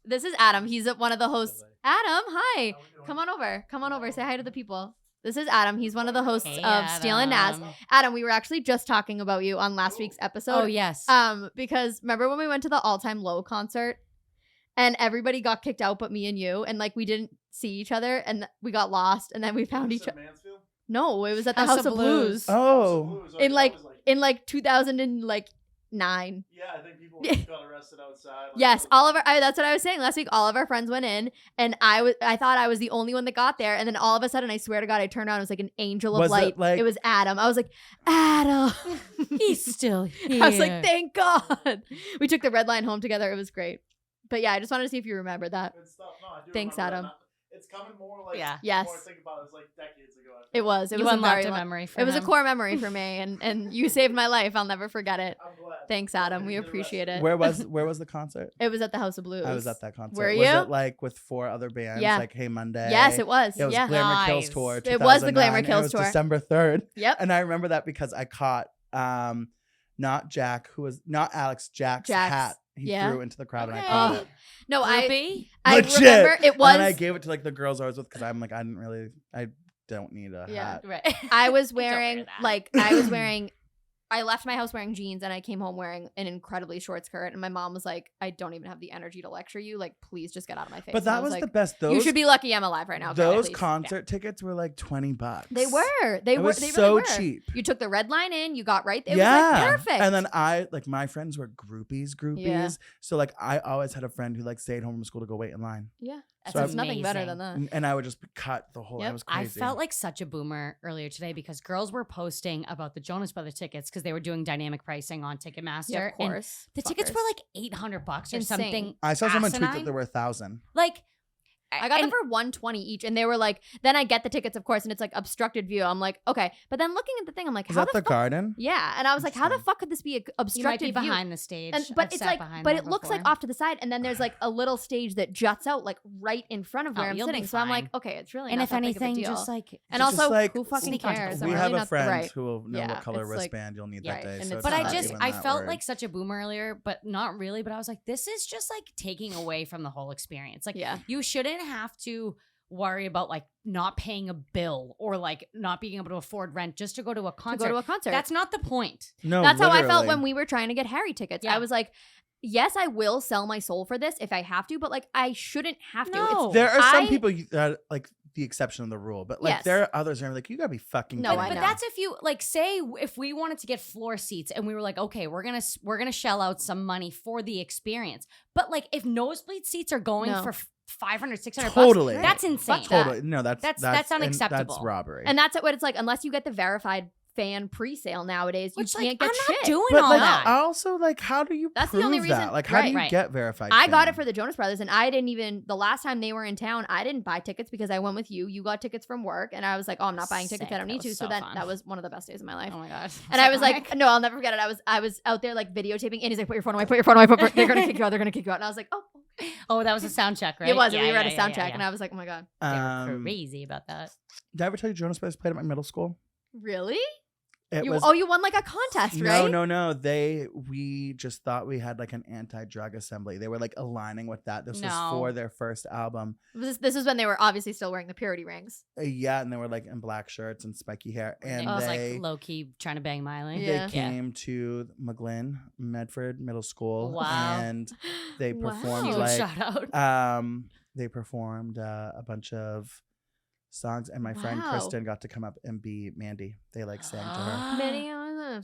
This is Adam. He's one of the hosts. Adam, hi. Come on over. Come on over. Say hi to the people. This is Adam. He's one of the hosts Hey, of Steele and Naz. Adam. Adam, we were actually just talking about you on last week's episode. Oh, yes. Because remember when we went to the All Time Low concert and everybody got kicked out but me and you, and like we didn't see each other and we got lost and then we found each other. No, it was at the House, of Blues. Oh, In like 2009. Yeah, I think people got arrested outside. Yes, all of our that's what I was saying last week. All of our friends went in, and I thought I was the only one that got there, and then all of a sudden, I swear to God, I turned around. It was like an angel of Was it light. like- It was Adam. I was like, Adam. He's still here. I was like, thank God. We took the red line home together. It was great. But yeah, I just wanted to see if you remember that. Good stuff. No, I do Thanks, remember Adam. that. It's coming more like Yeah. Yes. The more I think about it, it's like decades ago. I feel. It was. It you was a unlocked very a long- memory for It was a him. core memory for me, and you saved my life. I'll never forget it. I'm glad. Thanks, Adam. We appreciate it. where was the concert? It was at the House of Blues. I was at that concert. Were Was you? it like with 4 other bands? Yeah. Like Hey Monday. Yes, it was. It was yeah. Glamour Kills Nice. Tour. It was the 2009, Glamour and Kills it was Tour. December 3rd. Yep. And I remember that because I caught not Jack, who was not Alex, Jack's hat. He yeah. threw into the crowd and I Okay. caught Oh. it. No, Groupie? I Legit. remember it And was. then I gave it to like the girls I was with because I'm like, I don't need a Yeah. hat. Right. I was wear wearing that. like I was wearing I left my house wearing jeans and I came home wearing an incredibly short skirt. And my mom was like, I don't even have the energy to lecture you. Like, please just get out of my face. But And I that was like, the best. you should be lucky I'm alive right now. girl, Those please. concert tickets were like $20. They were. They It were. was They so really were. cheap. You took the red line in. You got right. It yeah. was like perfect. And then my friends were groupies. Yeah. So like I always had a friend who like stayed home from school to go wait in line. yeah, That's there's nothing better amazing. than that. And I would just cut the whole. Yep. I was I crazy. felt like such a boomer earlier today because girls were posting about the Jonas Brothers tickets because they were doing dynamic pricing on Ticketmaster. Yeah, of And course. the tickets Fuckers. were like $800 or Insane. something. I saw someone tweet that asinine. there were 1,000. Like, I got them and- for $120 each, and they were like, then I get the tickets, of course, and it's like obstructed view. I'm like, okay, but then looking at the thing, I'm like, Is how that the fuck? garden? Yeah, and I was like, how the Interesting. fuck could this be a you might obstructed be view? behind the stage. And, but I've it's sat like, behind but there it looks like before. off to the side, and then there's like a little stage that juts out like right in front of where Oh, I'm you'll be sitting. So I'm like, fine. okay, it's really And not if that big anything, of a deal. just like and Just also, like who fucking sneak onto cares? the I'm We really have a not friend right. who will know Yeah, what color it's like- wristband you'll need yeah, that day. and So it's But not I that just, even I that felt word. like such a boomer earlier, but not really. But I was like, this is just like taking away from the whole experience. Like, Yeah. you shouldn't have to worry about like not paying a bill or like not being able to afford rent just to go to a To concert. go to a concert. That's not the point. No, That's how I felt literally. when we were trying to get Harry tickets. Yeah. I was like, yes, I will sell my soul for this if I have to, but like I shouldn't have to. No. There are some I- people that like the exception of the rule, but like Yes. there are others who are like, you gotta be fucking. No, kidding I But know. me. that's if you like say if we wanted to get floor seats and we were like, okay, we're gonna shell out some money for the experience. But like if nosebleed seats are going No. for 500, 600 Totally. bucks, that's insane. Fuck Totally. No, that's That's and unacceptable. That's robbery. And that's what it's like. Unless you get the verified fan pre-sale nowadays, Which you like can't get I'm shit. not doing but all like, that. also, like, how do you That's the prove only that? reason- Like, how do you right. get verified? I got it fan? for the Jonas Brothers, and I didn't even the last time they were in town. I didn't buy tickets because I went with you. You got tickets from work, and I was like, "Oh, I'm not buying tickets. I Sick. don't That need to." was So so then fun. that was one of the best days of my life. Oh my god. And I was like, "No, I'll never forget it." I was out there like videotaping, and he's like, "Put your phone away. Put your phone away. They're gonna kick you out. They're gonna kick you out." And I was like, "Oh, okay." oh, that was a sound check, right? It was. Yeah, we were at yeah, a sound yeah, check, yeah. and I was like, "Oh my god, They were Um, crazy about that. Did I ever tell you Jonas Brothers played at my middle school? really?" It You, was. you won like a contest, right? No. We just thought we had like an anti-drug assembly. They were like aligning with that. This was No. for their first album. This is when they were obviously still wearing the purity rings. Yeah, and they were like in black shirts and spiky hair, and Nick was they like low key trying to bang Miley. Yeah. they came to McGlynn Medford Middle School, Wow. and they Wow. performed Huge like shout out. they performed a bunch of songs, and my friend Wow. Kristen got to come up and be Mandy. They like sang to her. Many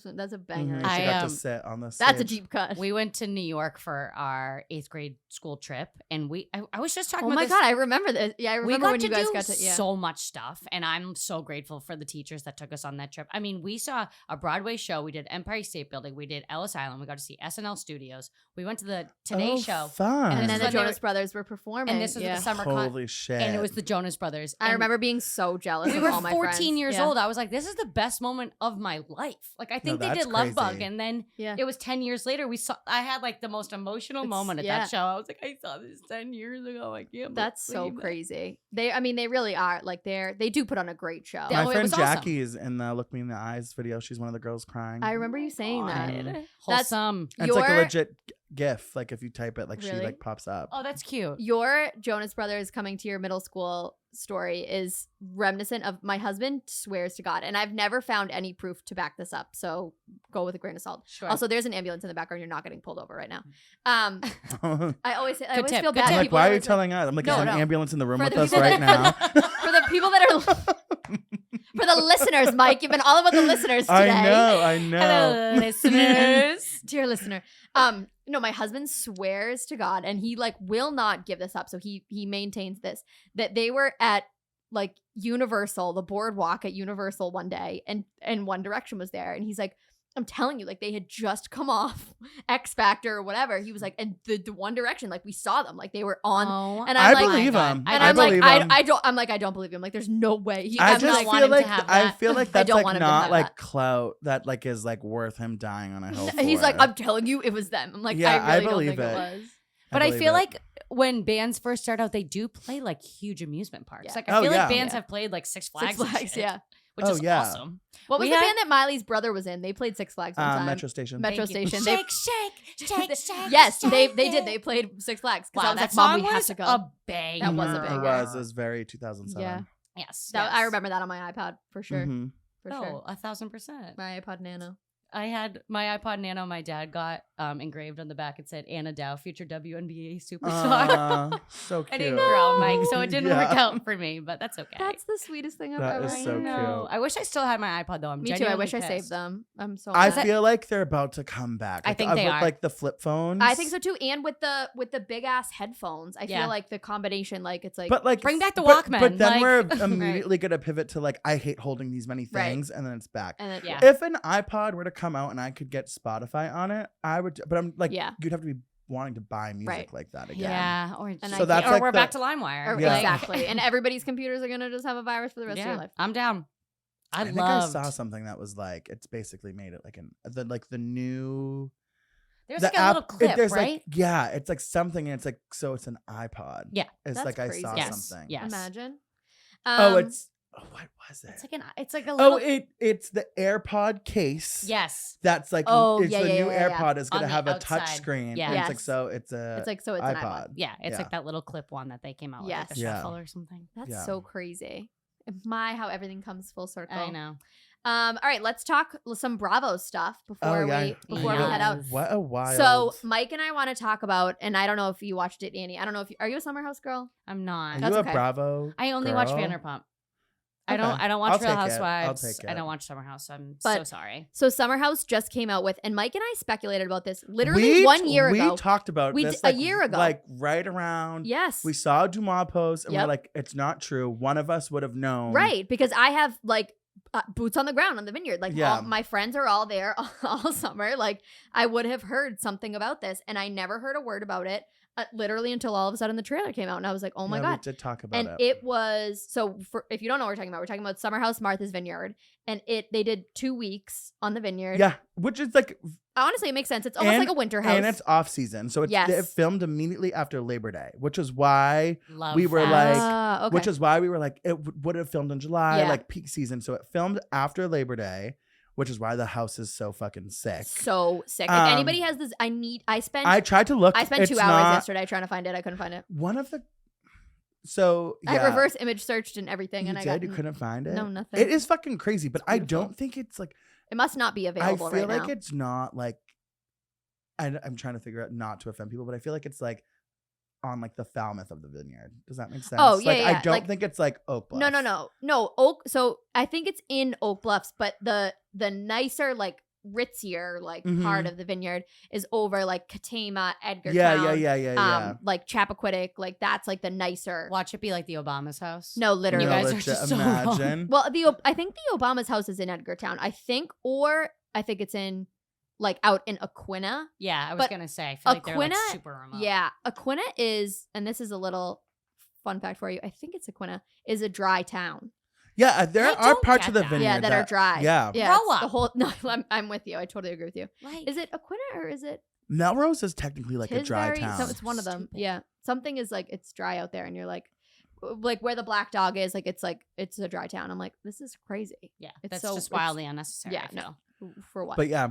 that's a banger. Mhm, I, She got to um, sit on the That's a stage. deep cut. We went to New York for our 8th grade school trip, and I was just talking Oh about my this. god, I remember this. Yeah, I We remember got when to you guys do got to. Yeah. so much stuff, and I'm so grateful for the teachers that took us on that trip. I mean, we saw a Broadway show. We did Empire State Building. We did Ellis Island. We got to see SNL Studios. We went to the Today Oh, Show, Fun. and this then is the when they Jonas were- Brothers were performing. and this was yeah. the summer Holy shit! and it was the Jonas Brothers. I And remember being so jealous. we of were all my 14 friends. years Yeah. old. I was like, this is the best moment of my life. Like, I think they that's did Love Bug, crazy. and then Yeah. it was 10 years later. I had like the most emotional It's- moment at yeah. that show. I was like, I saw this 10 years ago. I can't That's so believe it. crazy. They really are like they do put on a great show. Yeah. My Oh, it friend was awesome. Jackie is in the Look Me in the Eyes video. She's one of the girls crying. I remember you saying that. God. That's- Wholesome. And it's like a Your- legit GIF. Like if you type it, like she Really? like pops up. Oh, that's cute. Your Jonas Brothers coming to your middle school story is reminiscent of my husband swears to God, and I've never found any proof to back this up. So go with a grain of salt. Sure. Also, there's an ambulance in the background. You're not getting pulled over right now. I'm I always Good feel tip, good bad. tip. like, People why that are you like- telling us? I'm like, No, is there no. an ambulance in the room For with the us people right now? for the people that are for the listeners, Mike? You've been all about the listeners today. I know. Hello, listeners. Dear listener, no, my husband swears to God, and he like will not give this up. So he maintains this, that they were at like Universal, the boardwalk at Universal one day, and One Direction was there, and he's like, I'm telling you, like they had just come off X Factor or whatever. He was like, and the One Direction, like we saw them, like they were on. Oh, And I I'm like, believe my him. God. And I I'm like, believe him. I don't believe him. Like, there's no way. I I'm just like, want feel him to like have I that. feel like I that's don't like want him to not have like that. clout that like is like worth him dying on a hill. he's for. like, I'm telling you, it was them. I'm like, Yeah, I I really don't believe think it it. was. But I believe feel it. like when bands first start out, they do play like huge amusement parks. Yeah. Like I Oh, feel yeah. like bands Yeah. have played like Six Flags, Six and Flags, shit, yeah. which Oh, is yeah. awesome. What was We the had- band that Miley's brother was in? They played Six Flags one time. Metro Station. Metro Thank you. Station. They- Shake. Yes, they shake did. it. They played Six Flags. 'Cause Wow, I was that like, Mom, song we have was to go. a banger. That was a Mhm, banger. It was very 2007. Yeah. Yes, That, yes. I remember that on my iPod for sure. Mhm. For Oh, sure. 1,000%. My iPod Nano. I had my iPod Nano my dad got engraved on the back. It said Anna Dow, future WNBA superstar. So I cute. didn't grow, Mike, so it didn't work Yeah. out for me, but that's okay. That's the sweetest thing I've That ever is seen. so know. cute. I wish I still had my iPod though. I'm Me too. I genuinely wish I saved pissed. them. I'm so I mad. feel like they're about to come back. I think they with, are. like the flip phones. I think so too. And with the big ass headphones, I Yeah. feel like the combination, like it's like, But like, Bring back the but- Walkman, But then like- we're Right. immediately gonna pivot to like, I hate holding these many Right. things, and then it's back. and then, Yeah. If an iPod were to come out and I could get Spotify on it, I would. But I'm like, Yeah. you'd have to be wanting to buy music Right. like that again. Yeah, or And So that's or like we're the- back to LimeWire. Or- Yeah. exactly. And everybody's computers are gonna just have a virus for the rest of your life. I'm down. I think loved. I saw something that was like, it's basically made it like the new. There's the like a app- little clip, there's right? Like, yeah, it's like something, and it's like, so it's an iPod. Yeah. It's That's like crazy. I saw Yes. something. Yes. Imagine. What was it? It's like a little. It's the AirPod case. Yes. That's like, Oh, it's yeah, the yeah, new yeah, yeah. AirPod is On gonna the have a outside. touch screen. Yeah. And it's like, Yes. so it's a. It's like, so it's an iPod. Yeah, it's Yeah. like that little clip one that they came out with, like Yes. a Yeah. shuffle or something. That's Yeah. so crazy. My, how everything comes full circle. I know. All right, let's talk some Bravo stuff before we head out. What a wild. So Mike and I want to talk about, and I don't know if you watched it, Annie. I don't know if are you a Summer House girl? I'm Are not. you That's a okay. Bravo? I only watch girl? Vanderpump. I Okay. don't watch I'll Real take it. I'll Housewives. take I it. don't watch Summer House. So I'm so But- sorry. So Summer House just came out with, and Mike and I speculated about this literally 1 year ago. We talked about We this did- a year ago. like right around. Yes, We saw Dumas post, and Yep. we're like, it's not true. One of us would have known. right, because I have like boots on the ground on the vineyard. Like Yeah. all, my friends are all there all summer. Like I would have heard something about this, and I never heard a word about it. Literally until all of a sudden the trailer came out, and I was like, "Oh my Yeah, god!" we did talk about And it. it was so. If you don't know what we're talking about Summer House, Martha's Vineyard, and they did 2 weeks on the vineyard. Yeah, which is like, Honestly, it makes sense. It's almost And- like a winter house. and it's off season, so it's Yes. it filmed immediately after Labor Day, which is why Love we were that. like- Okay. which is why we were like, it would have filmed in July, Yeah. like peak season. So it filmed after Labor Day, which is why the house is so fucking sick. so sick. If Um, anybody has this, I spent I tried to look. I spent 2 it's hours not yesterday trying to find it. I couldn't find it. one of the. So yeah, I reverse image searched and everything, You and I did. got You couldn't find it. no nothing. It is fucking crazy, but I beautiful. don't think it's like. It must not be I available feel right like now. it's not like. I'm trying to figure out not to offend people, but I feel like it's like on like the Falmouth of the vineyard. Does that make sense? Oh, yeah, like, yeah, I don't like- think it's like Oak Bluff. No, Oak. So I think it's in Oak Bluffs, but the nicer, like ritzier, like part of the vineyard is over like Katama, Edgartown. Yeah. Like Chappaquiddick, like that's like the nicer. Watch it be like the Obama's house. No, literally. You guys are legit, just so wrong. imagine. Well, I think the Obama's house is in Edgartown. I think it's in like out in Aquina. Yeah, I was But gonna say. I feel like they're like Aquina- super remote. Yeah, Aquina is, and this is a little fun fact for you. I think it's Aquina is a dry town. Yeah, there I are don't parts get of the that. vineyard Yeah, that are dry. Yeah, Yeah, Grow it's up. the whole. No, I'm with you. I totally agree with you. Like, Is it Aquina or is it Melrose is technically like a dry Tisbury? town. So it's one of them. Stupid. Yeah, something is like it's dry out there, and you're like where the black dog is. Like it's a dry town. I'm like, this is crazy. yeah, it's that's so- just it's- wildly unnecessary. yeah, I feel. For what? But yeah,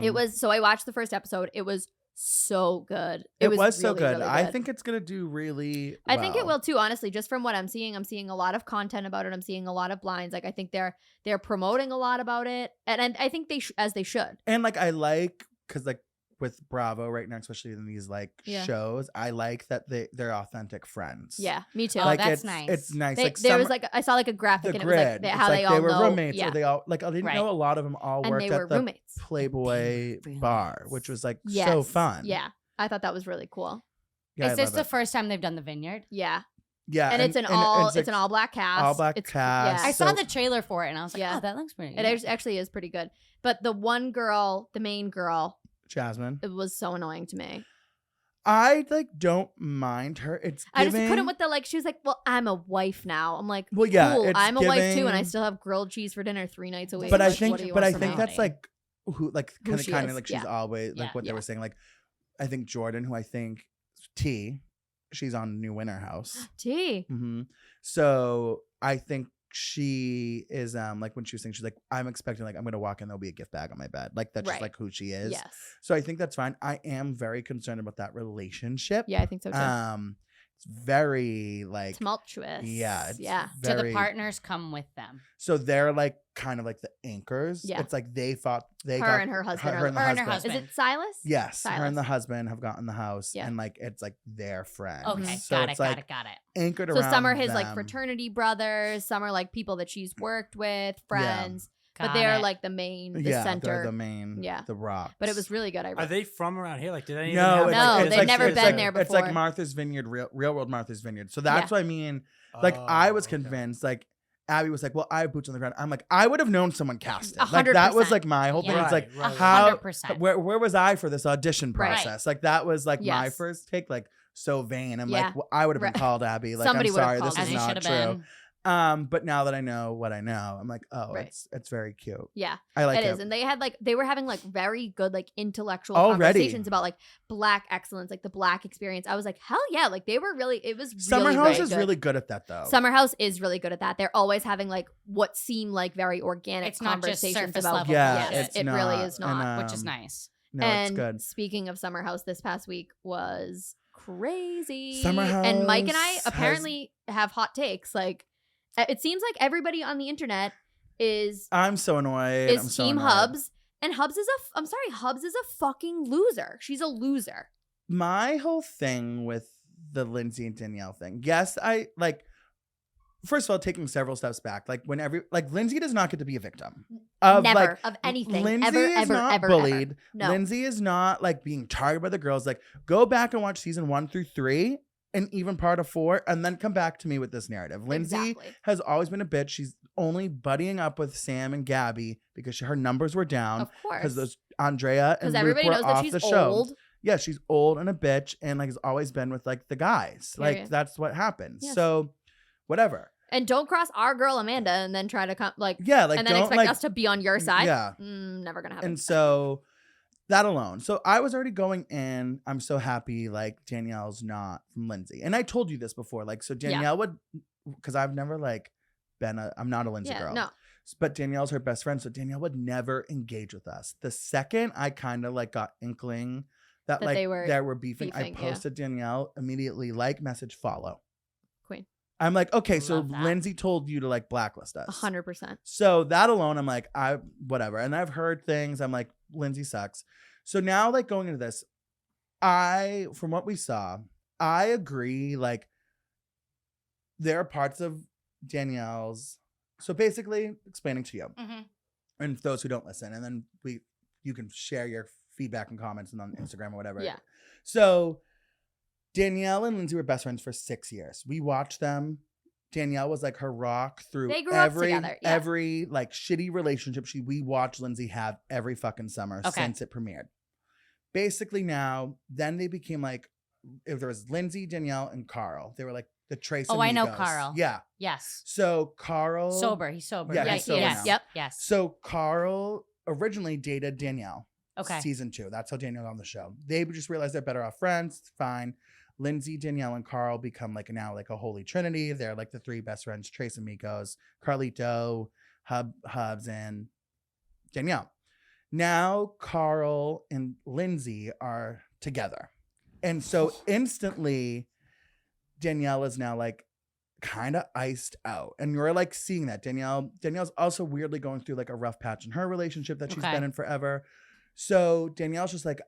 It was. So I watched the first episode. It was so good. It was so really, good. really I think it's gonna do really. I think it well. will too. Honestly, just from what I'm seeing a lot of content about it. I'm seeing a lot of blinds. Like I think they're promoting a lot about it, and I think as they should. And like I like because like with Bravo right now, especially in these like Yeah. shows, I like that they're authentic friends. Yeah, me too. Oh, like that's it's nice. It's nice. They, like there some, was like I saw like a graphic, the and it was grid. like It's how they all were know. roommates, Yeah, or they all like I didn't Right. know a lot of them all and worked they were at the roommates. Playboy Roommates. bar, which was like Yes. so fun. Yeah, I thought that was really cool. Yeah, I Is this love the it. first time they've done the vineyard? Yeah, Yeah, and it's an all it's it's an like all black cast. all black It's, cast. I Yeah. saw So- the trailer for it and I was like, Yeah. oh, that looks pretty It good. actually is pretty good. But the one girl, the main girl, Jasmine. it was so annoying to me. I like don't mind her. It's I just giving- couldn't with the like. She was like, "Well, I'm a wife now." I'm like, Well, yeah, cool. it's I'm a wife too, and I giving- still have grilled cheese for dinner 3 nights a week. But I Like, think, what do you but want I from think me? that's like who, like Who she kind is, of like she's yeah. always like Yeah. what they were saying. Like, I think Jordan, who I think T, she's on New Winter House. T. hmm So I think she is like when she was saying she's like I'm expecting like I'm gonna walk in there'll be a gift bag on my bed, like that's Right. just like who she is. Yes. So I think that's fine. I am very concerned about that relationship. Yeah, I think so too. It's very like tumultuous. yeah, it's Yeah. So the very- partners come with them. So they're like kind of like the anchors. Yeah. It's like they fought. They Her got and her husband. Her and the Her and her husband. husband. Is it Silas? Yes, her and the Silas. husband have gotten the house, Yeah. and like it's like their friends. Okay, so got it's it, like got it. anchored So around. some are his like them. fraternity brothers. Some are like people that she's worked with, friends. But Got they're it. like the main, the Yeah, center. they're the main. Yeah. the rocks. But it was really good. Are they from around here? Like, did any No, of them it's have, No, like, they've it's like, never it's been like, there It's like before. Martha's Vineyard, real world Martha's Vineyard. So that's what I mean. Like I was Oh, okay. convinced. Like Abby was like, "Well, I have boots on the ground." I'm like, I would have known someone cast it. Like 100%. that was like my whole thing. Yeah. It's like Right, right. how 100%. where was I for this audition Right. process? Like that was like my Yes. first take. Like so vain. I'm Yeah. like, well, I would have been Right. called Abby. Like Somebody I'm would have sorry, called this you. As is they not should have true. been. But now that I know what I know, I'm like, oh, Right. it's very cute. Yeah, I like it it. is. And they were having like very good like intellectual Already. conversations about like Black excellence, like the Black experience. I was like, hell yeah, like they were really. It was Summer really, House very is good. really good at that though. Summer House is really good at that. They're always having like what seem like very organic It's not just conversations surface about. level yeah, Yes, it's it not. really is not. And, which is nice. No, and it's good. speaking of Summer House, this past week was crazy. Summer and Mike and I House apparently have hot takes. Like it seems like everybody on the internet is I'm so annoyed. I'm is so Team annoyed. Hubs, and Hubs is I'm sorry, Hubs is a fucking loser. She's a loser. My whole thing with the Lindsay and Danielle thing. Yes, I like. First of all, taking several steps back, like whenever, like Lindsay does not get to be a victim of Never like of anything. Lindsay ever, is ever, not ever, bullied. ever. No. Lindsay is not like being targeted by the girls. Like go back and watch season 1 through 3 and even part of 4, and then come back to me with this narrative. Lindsay Exactly. has always been a bitch. She's only buddying up with Sam and Gabby because her numbers were down Of course. because those Andrea and Because Luke everybody were knows off that she's the show. old. Yeah, she's old and a bitch, and like has always been with like the guys. Like Period. that's what happens. Yes. So, whatever. And don't cross our girl Amanda and then try to come like Yeah, like and then don't expect like us to be on your side. Yeah, Never gonna happen. and so that alone. So I was already going in. I'm so happy like Danielle's not from Lindsay, and I told you this before. Like so Danielle would, because I've never like I'm not a Lindsay yeah, girl. no. But Danielle's her best friend, so Danielle would never engage with us. The second I kind of like got inkling that like they were they were beefing, I beefing, yeah. posted Danielle immediately like message follow. Queen. I'm like, okay, so Love that. Lindsay told you to like blacklist us. 100%. So that alone, I'm like, whatever. And I've heard things. I'm like, Lindsay sucks. So now, like going into this, from what we saw, I agree. Like, there are parts of Danielle's. So basically, explaining to you Mhm. and those who don't listen, and then you can share your feedback and comments on Instagram or whatever. Yeah. So Danielle and Lindsay were best friends for 6 years. We watched them. Danielle was like her rock through They grew up every together, yeah. every like shitty relationship we watched Lindsay have every fucking summer Okay. since it premiered. Basically now, then they became like, if there was Lindsay, Danielle, and Carl. They were like the Trace. Oh, I know amigos. Carl. Yeah. Yes. So Carl Sober. He's sober. Yeah, right? he's sober yes. now. Yep. Yes. So Carl originally dated Danielle. Okay. Season 2. That's how Danielle got on the show. They just realized they're better off friends. It's fine. Lindsay, Danielle, and Carl become like now like a holy trinity. They're like the 3 best friends, Trace amigos, Carlito, Hubs, and Danielle. Now Carl and Lindsay are together. And so instantly Danielle is now like kind of iced out. And you're like seeing that. Danielle's also weirdly going through like a rough patch in her relationship that she's Okay. been in forever. So Danielle's just like,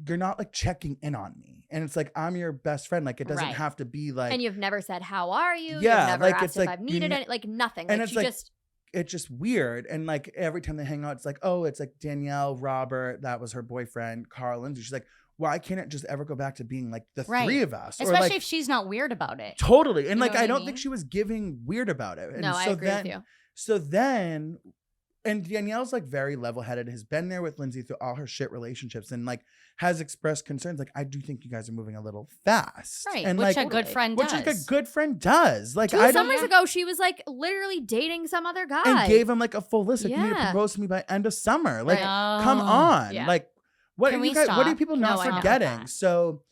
you're not like checking in on me. And it's like, I'm your best friend. Like it doesn't Right. have to be like, And you've never said, how are you? Yeah, You've never like, asked it's if like, I've you needed ne- any, like nothing. and Like it's you like- just, it's just weird. And like every time they hang out, it's like, oh, it's like Danielle, Robert, that was her boyfriend, Carl, Lindsay. She's like, why can't it just ever go back to being like the Right. 3 of us? Especially or like, if she's not weird about it. totally. And You like, know what I I don't mean? think she was giving weird about it. And no, I so agree then, with you. So then, and Danielle's like very level headed, has been there with Lindsay through all her shit relationships and like has expressed concerns. Like, I do think you guys are moving a little fast. Right. And which like, a good friend which does. like a good friend does. Like, 2 I don't. summers ago, she was like literally dating some other guy. And gave him like a full list. Like, you need to Yeah. propose to me by end of summer. Like, Right. come Oh. on. Yeah. Like, what Can are we you guys, what are stop? people No, not I know. forgetting? That. So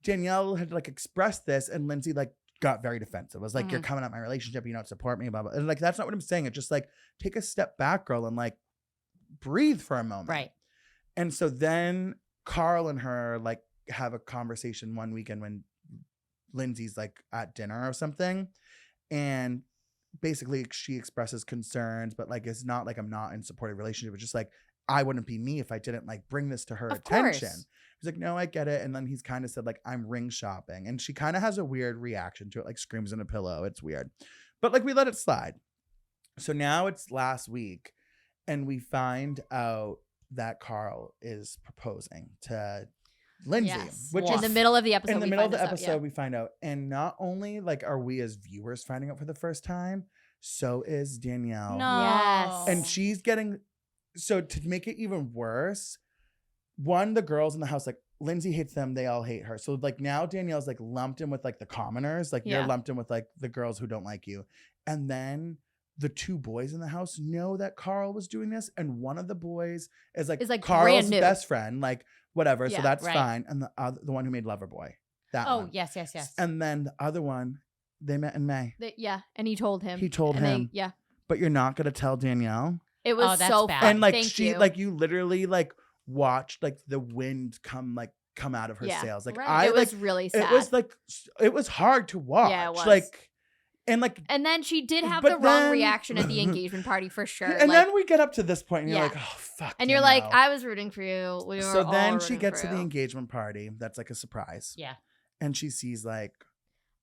Danielle had like expressed this, and Lindsay like got very defensive. Was like, Mm-hmm. you're coming at my relationship, you don't support me, blah blah. And like, that's not what I'm saying. It's just like, take a step back, girl, and like breathe for a moment. Right. And so then Carl and her like have a conversation one weekend when Lindsay's like at dinner or something, and basically she expresses concerns, but like it's not like I'm not in a supportive relationship. It's just like I wouldn't be me if I didn't like bring this to her Of attention. course. He's like, no, I get it. And then he's kind of said like, I'm ring shopping, and she kind of has a weird reaction to it, like screams in a pillow. It's weird, but like we let it slide. So now it's last week, and we find out that Carl is proposing to Lindsay, Yes. which in is the middle of the episode. in the we middle of find the this out, episode we find out. And not only like are we as viewers finding out for the first time, so is Danielle. No. Yes. And she's getting, so to make it even worse, the girls in the house, like Lindsay hates them, they all hate her. So like now Danielle's like lumped in with like the commoners, like Yeah. you're lumped in with like the girls who don't like you. And then the two boys in the house know that Carl was doing this, and one of the boys is like brand Carl's new. best friend, like whatever. Yeah, so that's right. fine. And the one who made Loverboy, that Oh, one. yes. And then the other one, they met in May. And he told him. He told and him. yeah. But you're not gonna tell Danielle. It was Oh, that's so bad. fun. And like Thank she you. like you literally like watched like the wind come out of her Yeah. sails. Like Right. I it like was really sad. it was hard to watch. Yeah, it was. Like and like And then she did have But the wrong then- reaction at the engagement party for sure. and like, then we get up to this point and you're Yeah. like, oh fuck. and you're like, Danielle. I was rooting for you. We were So all then she rooting gets for to the you. engagement party. That's like a surprise. Yeah. And she sees like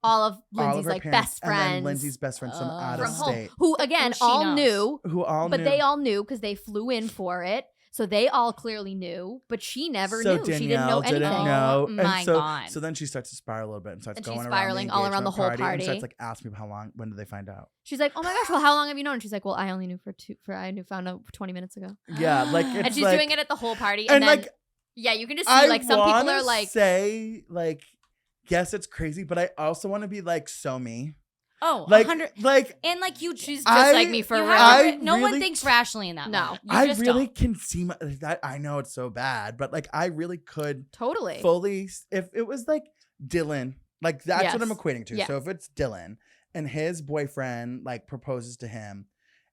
all of all Lindsay's of her like parents, best and then friends Lindsay's best friends from out of from home, state, who again she all knows. knew, who all but knew. they all knew because they flew in for it. So they all clearly knew, but she never so knew. Danielle she didn't know anything. know. Oh my God. So then she starts to spiral a little bit and starts And she's going spiraling around all around the whole engagement party. And starts like asking people when did they find out? She's like, "Oh my gosh, well, how long have you known?" And she's like, "Well, I only knew found out 20 minutes ago." Yeah, like it's And she's like, doing it at the whole party, and and then like yeah, you can just see I like some people wanna are like, say like yes, it's crazy, but I also want to be like so me. Oh, Like 100. like And like you she's just I- like me for you real. have to I no one really- thinks rationally in that No. moment. You I just really don't. can see that. I know it's so bad, but like I really could Totally. fully, if it was like Dylan, like that's what I'm Yes. equating to. Yeah. So if it's Dylan and his boyfriend like proposes to him,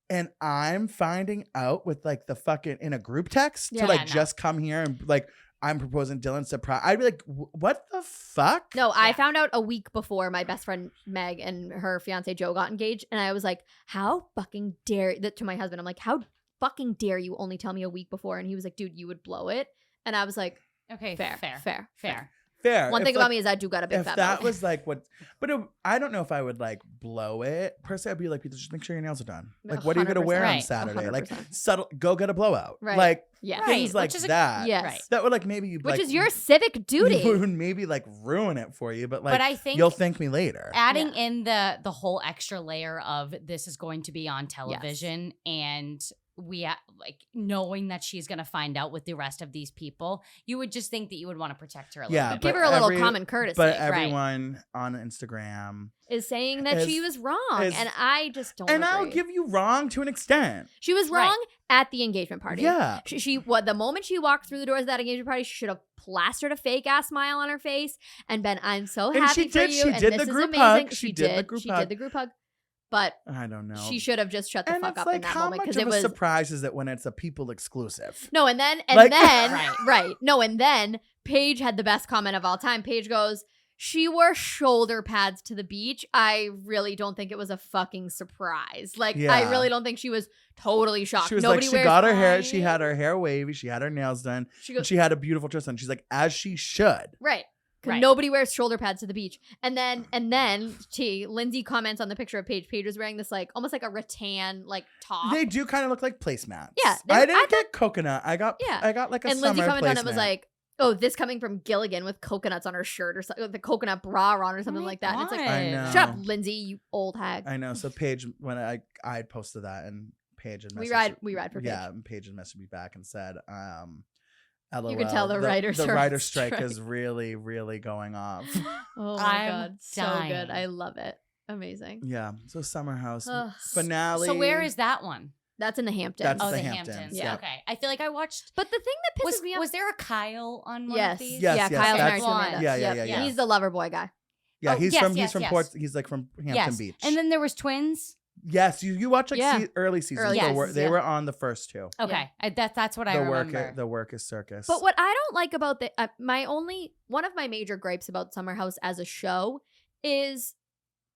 and I'm finding out with like the fucking in a group text Yeah, to like no. just come here and like I'm proposing Dylan surprise, I'd be like, what the fuck? No, I Yeah. found out a week before my best friend Meg and her fiance Joe got engaged, and I was like, "How fucking dare?" That to my husband, I'm like, "How fucking dare you only tell me a week before?" And he was like, "Dude, you would blow it." And I was like, Okay, "Fair, fair. Fair. One If, thing like, about me is I do got a big if fat that mouth. was like what, but I don't know if I would like blow it per se. I'd be like, people just make sure your nails are done. Like, what are you gonna wear on 100%. Saturday? Like, 100%. subtle, go get a blowout. Right. Like Yeah. Right, things like which is a- that. Yes. Right. That would like maybe you Which like, is your civic duty. would maybe like ruin it for you, but like But I think you'll thank me later. adding in the whole extra layer of this is going to be on television and we like knowing that she's going to find out with the rest of these people, you would just think that you would want to protect her a little Yeah, bit. Give but her a little every- common courtesy. But right. everyone on Instagram, is saying that she is- was wrong, is- and I just don't. and agree. I'll give you wrong to an extent. She was Right. wrong at the engagement party. Yeah. She the moment she walked through the doors of that engagement party, she should have plastered a fake ass smile on her face and been, "I'm so And happy she for did. you." She and did this the is group amazing. hug. She She did the group She hug. did the group hug, but I don't know. she should have just shut the and fuck it's up like in that how moment much because of it a was surprise is it when it's a people exclusive? no. And then Like- right. No, and then Paige had the best comment of all time. Paige goes, "She wore shoulder pads to the beach. I really don't think it was a fucking surprise. Like, I Yeah. really don't think she was totally shocked. She was Nobody like, she wears got her hair. She had her hair wavy. She had her nails done. She And goes, she had a beautiful dress on. She's like, as she should. right. 'Cause Right. nobody wears shoulder pads to the beach. And then Lindsay comments on the picture of Paige. Paige was wearing this like almost like a rattan like top. They do kind of look like placemats. Yeah, I didn't get coconut. I got like a and summer Lindsay commented on it was placement. like, "Oh, this coming from Gilligan with coconuts on her shirt or something, with the coconut bra on or something my like that." And it's like, God. I know. "Shut up, Lindsay, you old hag." I know. So Paige, when I had posted that, and Paige had We messaged- ride for Paige. Yeah, and Paige had messaged me back and said, LOL, You can tell the writers are on writer strike strike. is really, really going off. Oh my I'm god, so dying. good. I love it. Amazing. Yeah. So Summer House Ugh. finale. So where is that one? That's in the Hamptons. That's Oh, the the Hamptons, Hamptons. yeah. Okay. I feel like I watched. But the thing that pisses me off. Was there a Kyle on one Yes. of these? Yes, yeah, yes, Kyle's that's- married to Amanda. Yeah, yeah, Yep. yeah. He's the lover boy guy. Yeah, Oh, he's yes, from yes, from yes. Port. He's like from Hampton Yes. Beach. And then there was twins. yes, you watch like Yeah. early seasons. Early They seasons, they yeah. were on the first two. Okay. That's what I The remember. the work is circus. But what I don't like about one of my major gripes about Summer House as a show is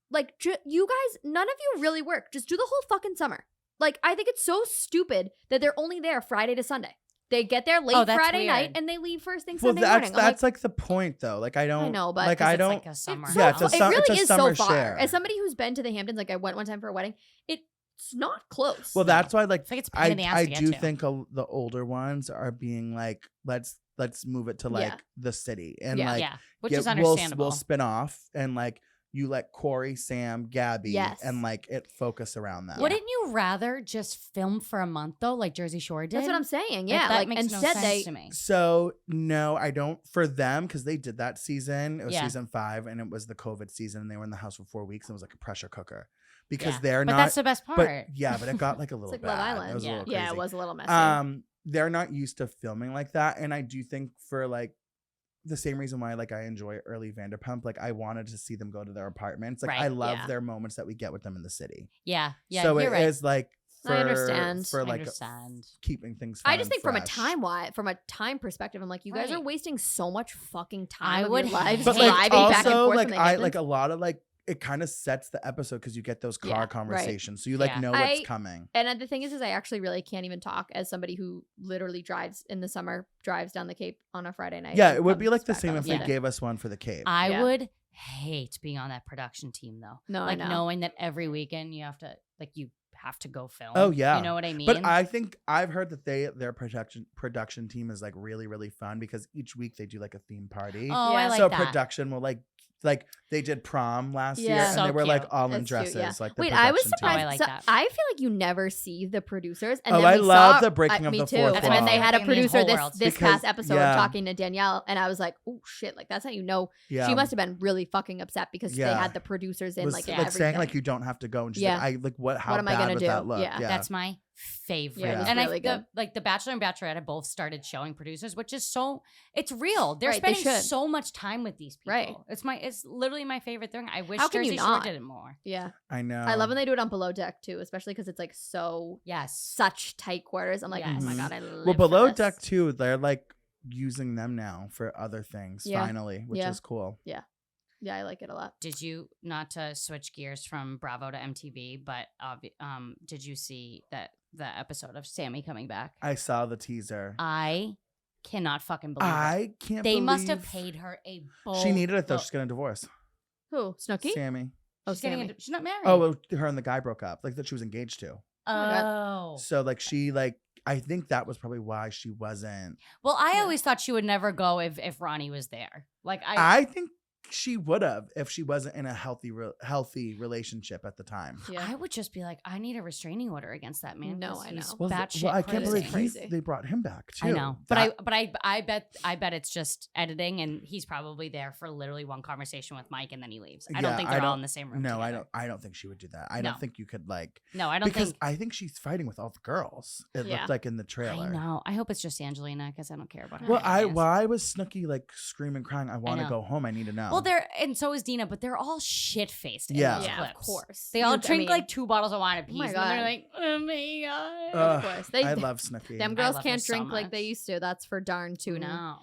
like, you guys, none of you really work. Just do the whole fucking summer. Like, I think it's so stupid that they're only there Friday to Sunday. They get there late that's Friday weird. night and they leave first thing Well, Sunday morning. I'm that's like the point, though. Like, I don't. I know, but like, I It's don't. like a summer. it's Yeah, so it's a fu- it really it's a is so summer far. share. As somebody who's been to the Hamptons, like I went one time for a wedding, it's not close. Well, that's why, like, It's like it's a pain in the ass I to get do to. think the older ones are being like, let's move it to like Yeah. the city and Yeah. like yeah, which get- is understandable. We'll spin off and like you let Corey, Sam, Gabby, Yes. and like it focus around that. Wouldn't you rather just film for a month though, like Jersey Shore did? That's what I'm saying. Like, Yeah, that like makes instead no sense they to me. So no, I don't for them because they did that season. It was Yeah. season 5 and it was the COVID season and they were in the house for 4 weeks and it was like a pressure cooker because Yeah. they're But not. that's the best part. but yeah, but it got like a little like bad. Love It Island. was a Yeah. little yeah, crazy. it was a little messy. They're not used to filming like that, and I do think for like the same reason why like I enjoy early Vanderpump, like I wanted to see them go to their apartments. Like Right, I love yeah. their moments that we get with them in the city. Yeah, yeah. so you're it is right. like for, I understand. for I like understand. keeping things fun I just and think from a fresh. time perspective, I'm like, you guys are Right. wasting so much fucking time I of would your lives But hate like driving back and also forth like from the I Hamptons. like a lot of like it kind of sets the episode because you get those Yeah, car right. conversations, so you like Yeah. know what's I- coming. And the thing is I actually really can't even talk as somebody who literally drives in the summer, drives down the Cape on a Friday night. Yeah, and it would be comes like the back same on if a they Sunday. gave us one for the Cape. I Yeah. would hate being on that production team though. No, like I know. knowing that every weekend you have to go film. Oh, yeah. You know what I mean? But I think I've heard that their production team is like really really fun because each week they do like a theme party. Oh, I Yeah. like so that. production will like they did prom last year Yeah. and So they were like cute. all in That's cute, dresses. yeah. Like the Wait, I was production team. surprised. I like so that. I feel like you never see the producers. And Oh, then I we love saw, the breaking of me the too. fourth And then they wall. had a Breaking the producer whole this world. this Because- past episode yeah. talking to Danielle, and I was like, oh shit, like that's how you know Yeah. she must have been really fucking upset because they Yeah. had the producers in was like like everything. saying like you don't have to go and she's like how What am I bad gonna would do? that look? Yeah. That's my favorite. Yeah, it was and really I good. like the Bachelor and Bachelorette have both started showing producers, which is so it's real. They're Right, they spending should. so much time with these people. Right. It's literally my favorite thing. I wish How can you Jersey Shore not? did it more. Yeah, I know. I love when they do it on Below Deck too, especially because it's like Yes. such tight quarters. I'm like, oh my Yes. god, I love. Well, Below Deck too, they're like using them now for other things Yeah. finally, which Yeah. is cool. Yeah, I like it a lot. Did you not to switch gears from Bravo to MTV, but did you see that the episode of Sammy coming back? I saw the teaser. I cannot fucking believe it. I can't They believe must have paid her a bull. She needed it though. load. She's getting a divorce. Who? Snooki? Sammy. Oh, She's, getting Sammy. she's not married. Oh, well, her and the guy broke up. Like that she was engaged to. Oh. So like she like I think that was probably why she wasn't. Well, I Yeah. always thought she would never go if Ronnie was there. Like I think she would have if she wasn't in a healthy relationship at the time. Yeah. I would just be like, I need a restraining order against that man. No, 'cause I he's know. Well, batshit I can't crazy. believe Crazy. they brought him back too. I know, That- but I bet it's just editing, and he's probably there for literally one conversation with Mike, and then he leaves. I don't Yeah, think I they're all don't- in the same room. No, together. I don't think she would do that. I No. don't think you could like No, I don't because think. I think she's fighting with all the girls. It Yeah. looked like in the trailer. I know. I hope it's just Angelina because I don't care about her. Well, ideas. why was Snooki like screaming, crying? I want to know. go home. I need to know. Well, and so is Dina, but they're all shit faced. Yeah. in those Yeah, of clips. course. They all I drink mean, like 2 bottles of wine apiece. Oh my And they're God. like, oh my god. Ugh, course. They- I love Snooki. Them I girls love her can't so drink like they much. used to. That's for darn too. No.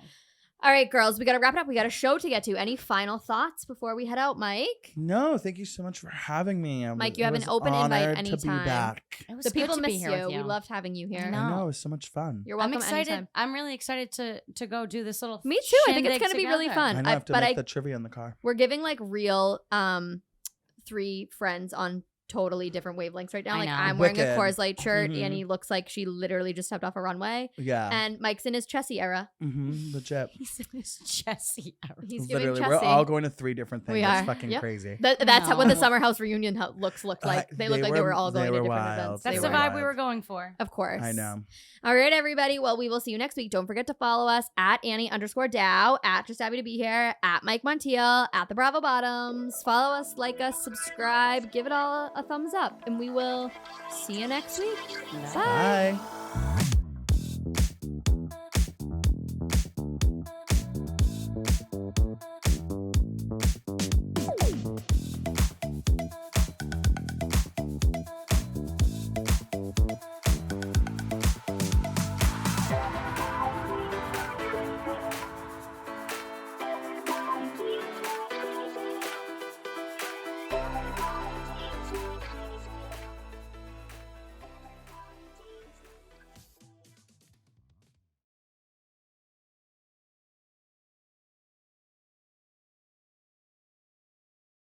All right, girls, we got to wrap it up. We got a show to get to. Any final thoughts before we head out, Mike? No, thank you so much for having me. Mike, you It have an was open invite honored to be anytime. back. It was The good people to be miss here you. with We loved having you here. I I know. know it was so much fun. You're I'm welcome excited. anytime. I'm really excited to go do this little. Me too. I think it's shindig going to be really together. fun. I know I have to but make the trivia in the car. we're giving like real 3 friends on totally different wavelengths right now. I Like know. I'm wearing a Wicked. Coors Light shirt. Mhm. Annie looks like she literally just stepped off a runway. Yeah. And Mike's in his Chessie era. Legit. He's in his Jesse era. He's giving Literally, Chessie. we're all going to 3 different things. We That's are. fucking Yep. crazy. That's how, what the No. summer house reunion looks like. They look like they were all going to different wild. events. That's They the were. vibe we were going for. Of course. I know. All right, everybody. Well, we will see you next week. Don't forget to follow us at Annie_Dow, at Just Happy to Be Here, at Mike Montiel, at the Bravo Bottoms. Follow us, like us, subscribe, give it all a thumbs up, and we will see you next week. Bye. Bye.